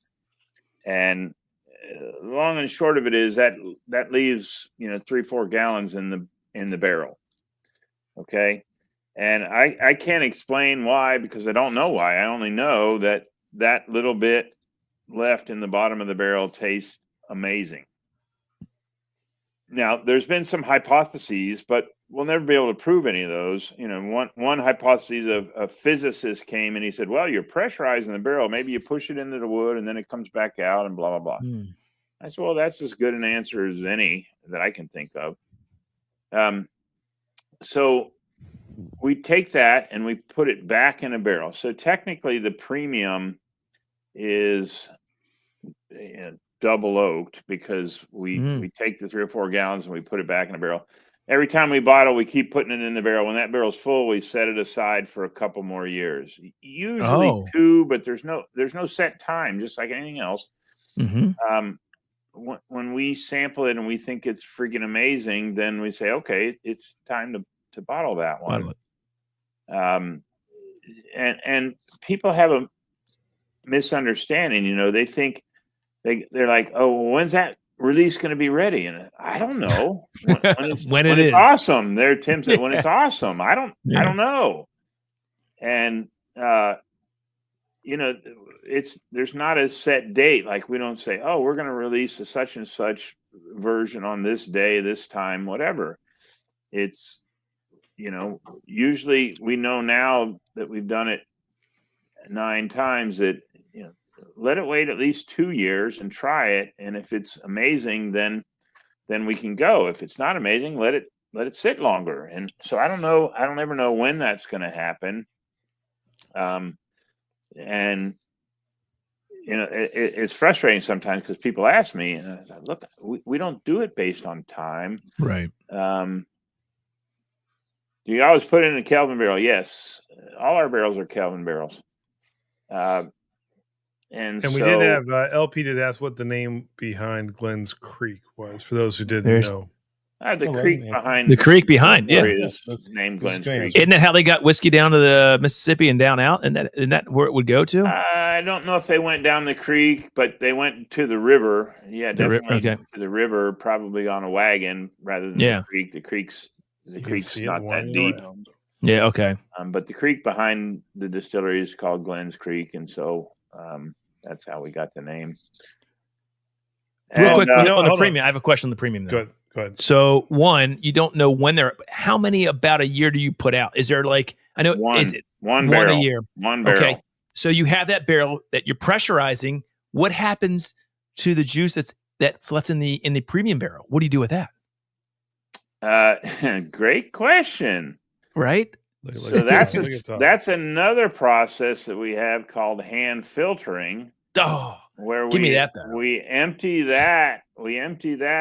And long and short of it is that leaves 3-4 gallons in the barrel. Okay, and I can't explain why, because I don't know why. I only know that little bit left in the bottom of the barrel tastes amazing. Now, there's been some hypotheses, but we'll never be able to prove any of those. One hypothesis of a physicist came and he said, well, you're pressurizing the barrel. Maybe you push it into the wood and then it comes back out and blah, blah, blah. I said, well, that's as good an answer as any that I can think of. So we take that and we put it back in a barrel. So technically the premium is double oaked, because we take the 3 or 4 gallons and we put it back in a barrel. Every time we bottle, we keep putting it in the barrel. When that barrel's full, we set it aside for a couple more years, usually 2, but there's no set time, just like anything else. When we sample it and we think it's freaking amazing, then we say, okay, it's time to bottle that one. And people have a misunderstanding. They think they're like, oh, well, when's that release going to be ready? And I don't know. When it's awesome. There, Tim said, when it's awesome. I don't know. And there's not a set date. Like, we don't say, oh, we're going to release a such and such version on this day, this time, whatever. It's, usually we know now that we've done it 9 times that, let it wait at least 2 years and try it. And if it's amazing, then we can go. If it's not amazing, let it sit longer. And so I don't know. I don't ever know when that's going to happen. And it's frustrating sometimes, because people ask me, and I say, look, we don't do it based on time. Right. Do you always put it in a Kelvin barrel? Yes. All our barrels are Kelvin barrels. And we did have LP did ask what the name behind Glenn's Creek was, for those who didn't know. The creek behind, yeah. Is named Glenn's Creek. Isn't that how they got whiskey down to the Mississippi and down out? Isn't that where it would go to? I don't know if they went down the creek, but they went to the river. Yeah, definitely to the river, probably on a wagon rather than the creek. The creek's not that deep. Yeah, okay. But the creek behind the distillery is called Glenn's Creek, and so that's how we got the name. Real quick, on the premium, I have a question on the premium. Go ahead. So, one, you don't know when how many about a year do you put out? Is there is it one barrel a year? One barrel. Okay. So you have that barrel that you're pressurizing. What happens to the juice that's left in the premium barrel? What do you do with that? Great question. Right. So that's another process that we have called hand filtering. Where give me that. We empty that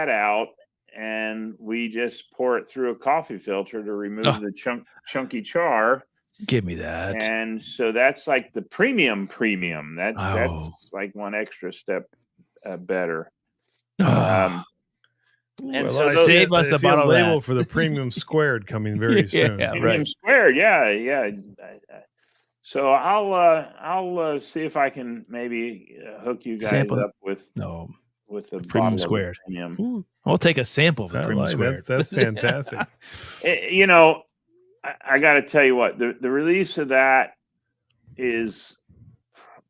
out, and we just pour it through a coffee filter to remove the chunky char. Give me that. And so that's like the premium. That's like one extra step better. And so save us a bottle label for the premium squared coming very soon. Yeah, premium squared, yeah. So I'll see if I can maybe hook you guys up with the premium squared. I'll take a sample of the premium squared. That's fantastic. I got to tell you what, the release of that is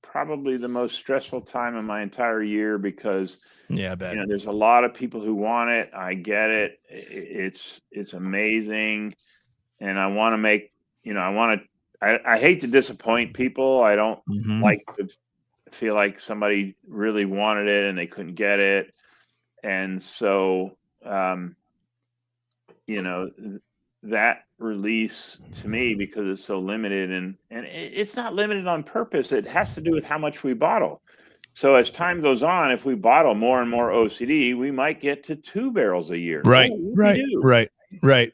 probably the most stressful time of my entire year, because I bet. There's a lot of people who want it. I get it. It's amazing. And I want to make, I hate to disappoint people. I don't like to feel like somebody really wanted it and they couldn't get it. And so, that release to me, because it's so limited, and it's not limited on purpose. It has to do with how much we bottle. So as time goes on, if we bottle more and more OCD, we might get to 2 barrels a year. Right.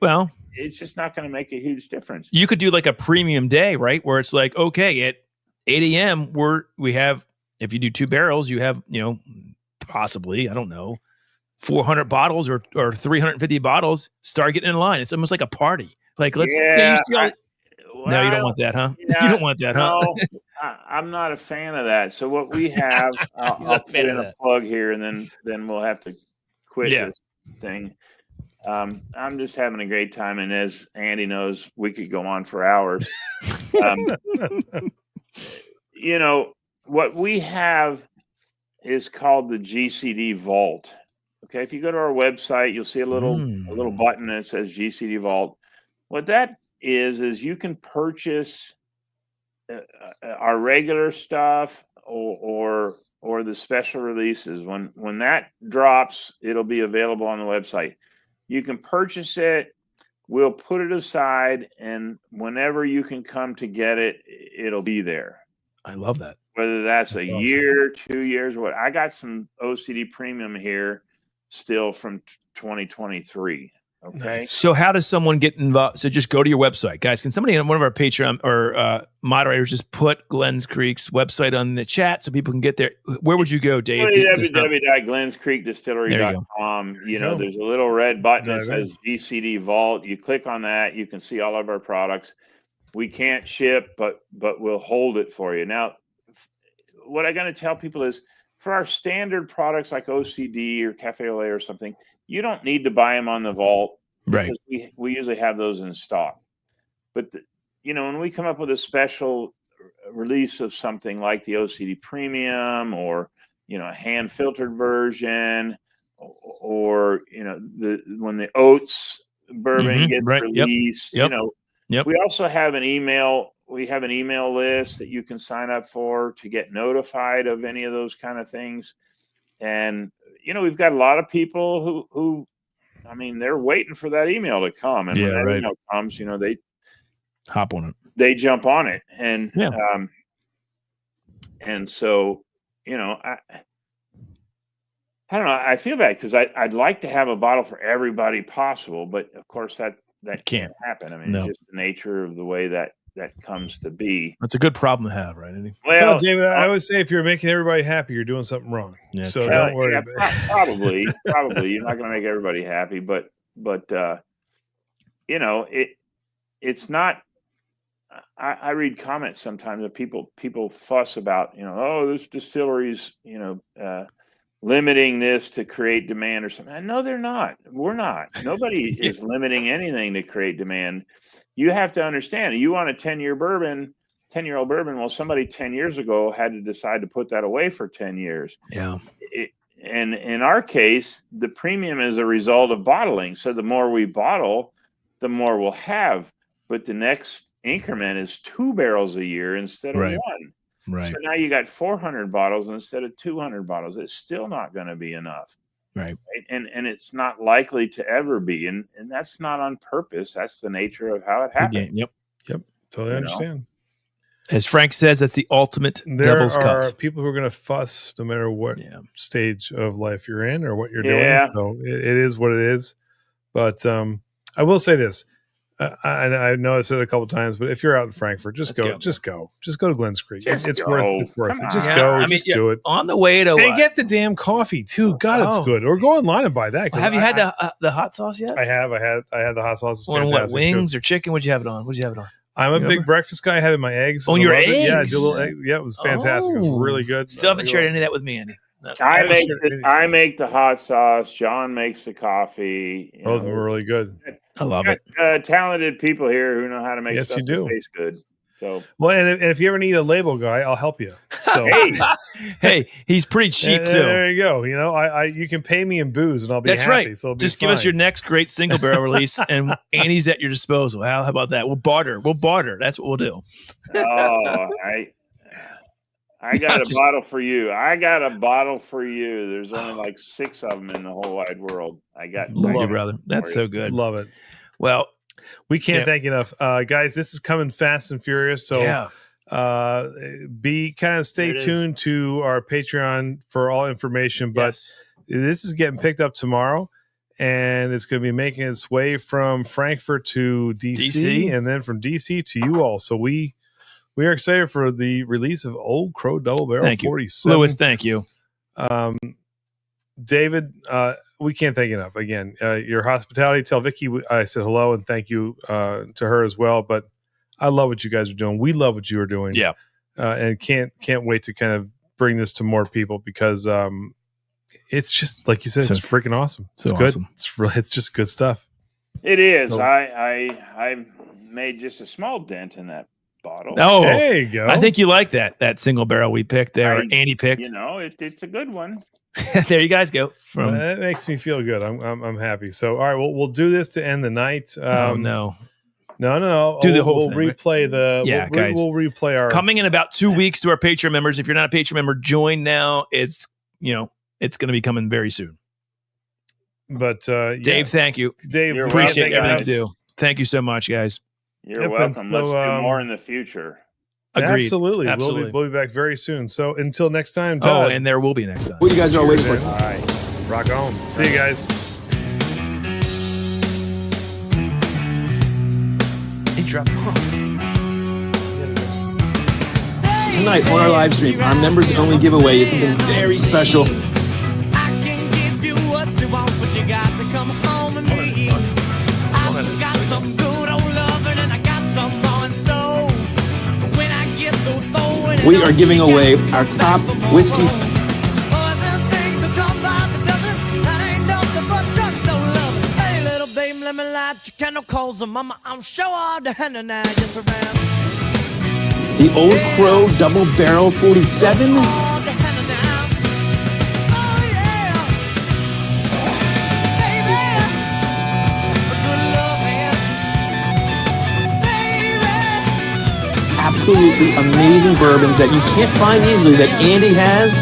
Well, it's just not going to make a huge difference. You could do like a premium day, right? Where it's like, okay, at 8 a.m. we have, if you do 2 barrels, you have, possibly, I don't know, 400 bottles or 350 bottles. Start getting in line. It's almost like a party. Like, let's. No, you don't want that, huh? You don't want that, huh? No, I'm not a fan of that. So what we have, I'll put in a plug here, and then we'll have to quit this thing. I'm just having a great time, and as Andy knows, we could go on for hours. What we have is called the GCD Vault. Okay, if you go to our website, you'll see a little button that says GCD Vault. What that is you can purchase our regular stuff or the special releases. When that drops, it'll be available on the website. You can purchase it. We'll put it aside, and whenever you can come to get it, it'll be there. I love that. Whether that's a year, 2 years, what I got some OCD Premium here still from 2023. Okay. So how does someone get involved? So just go to your website, guys. Can somebody on one of our Patreon or moderators just put Glens Creek's website on the chat so people can get there? Where would you go, Dave? www.glenskreekdistillery.com. There's a little red button that says GCD Vault. You click on that, you can see all of our products. We can't ship, but we'll hold it for you. Now, what I'm going to tell people is for our standard products like OCD or Cafe Olay or something, you don't need to buy them on the vault. Right. We usually have those in stock. But, when we come up with a special release of something like the OCD Premium or, a hand-filtered version or, when the oats bourbon gets released, we also have an email. We have an email list that you can sign up for to get notified of any of those kind of things. And, we've got a lot of people who they're waiting for that email to come. And when that email comes, they hop on it. They jump on it. And, and so, I don't know. I feel bad because I'd like to have a bottle for everybody possible, but of course that can't happen. It's just the nature of the way that comes to be. That's a good problem to have, right, Andy? Well, David, I always say if you're making everybody happy, you're doing something wrong. Yeah, so don't worry. Probably you're not going to make everybody happy, but it's not. I read comments sometimes that people fuss about, this distillery's, limiting this to create demand or something. No, they're not. We're not. Nobody is limiting anything to create demand. You have to understand, you want a 10-year bourbon, 10-year-old bourbon. Well, somebody 10 years ago had to decide to put that away for 10 years. Yeah. And in our case, the premium is a result of bottling. So the more we bottle, the more we'll have. But the next increment is 2 barrels a year instead of 1. Right. So now you got 400 bottles instead of 200 bottles. It's still not going to be enough. Right. And it's not likely to ever be. And that's not on purpose. That's the nature of how it happens. Yep. Totally understand. As Frank says, that's the ultimate devil's cut. There are people who are going to fuss no matter what stage of life you're in or what you're doing. So it is what it is. But I will say this. I know I said it a couple of times, but if you're out in Frankfurt, just go to Glens Creek. It's worth it. Just go. Just do it. On the way to and get the damn coffee too. God, it's good. Or go online and buy that. Have you had the hot sauce yet? I have. I had the hot sauce. It's on fantastic. What, wings or chicken? What'd you have it on? I'm a big breakfast guy. I had it in my eggs. Oh, your eggs? Yeah, I did a little egg. Yeah, it was fantastic. It was really good. Still haven't shared any of that with me, Andy. No. I make the hot sauce. John makes the coffee. Both of them are really good. I love it. Talented people here who know how to make stuff that tastes good. So and if you ever need a label guy, I'll help you. So hey, he's pretty cheap too. There you go. You can pay me in booze and I'll be happy. That's right. So just give us your next great single barrel release, and Andy's at your disposal. How about that? We'll barter. That's what we'll do. I got a bottle for you. There's only like 6 of them in the whole wide world. Love you, brother. That's so good. Love it. Well, we can't thank you enough. Guys, this is coming fast and furious. So stay tuned to our Patreon for all information. But this is getting picked up tomorrow. And it's going to be making its way from Frankfurt to DC and then from DC to you all. So we are excited for the release of Old Crow Double Barrel 47. Lewis, thank you. David, we can't thank you enough. Again, your hospitality. Tell Vicky I said hello and thank you to her as well. But I love what you guys are doing. We love what you are doing. Yeah. And can't wait to kind of bring this to more people because it's just like you said, it's freaking awesome. It's good. Awesome. It's just good stuff. It is. So- I made just a small dent in that bottle. Oh, There you go. I think you like that single barrel we picked there, or I- Andy picked. You know, it's a good one. There you guys go. From that makes me feel good. I'm happy. So all right, we'll do this to end the night. oh no. No. Do the whole We'll thing, right? replay the. Yeah, guys. We'll replay our. Coming in about 2 weeks to our Patreon members. If you're not a Patreon member, join now. It's going to be coming very soon. But Dave, thank you. Dave, You're Appreciate welcome, everything you guys. do. Thank you so much, guys. You're Yep, welcome. and Let's so, do more in the future. Agreed. Absolutely. Absolutely. We'll be back very soon. So until next time. Oh, Todd. and there will be next time. What you guys are all waiting for? All right. Rock on. See you guys. Tonight on our live stream, our members only giveaway is something very special. I can give you what you want, but you got to come home with me. I've got some good old loving and I got some more in store. But when I get through throwing it We up, are giving you away got to our come top back for more. whiskey. Boys and things that come by the dozen, that ain't nothing but drugstore loving. Hey, little babe, let me light your candle coals, and mama, I'm sure all the henna now just around. The Old Crow Double Barrel 47. All the henna now. Oh, yeah. Baby, a good love hand. Baby. Absolutely amazing bourbons that you can't find easily that Andy has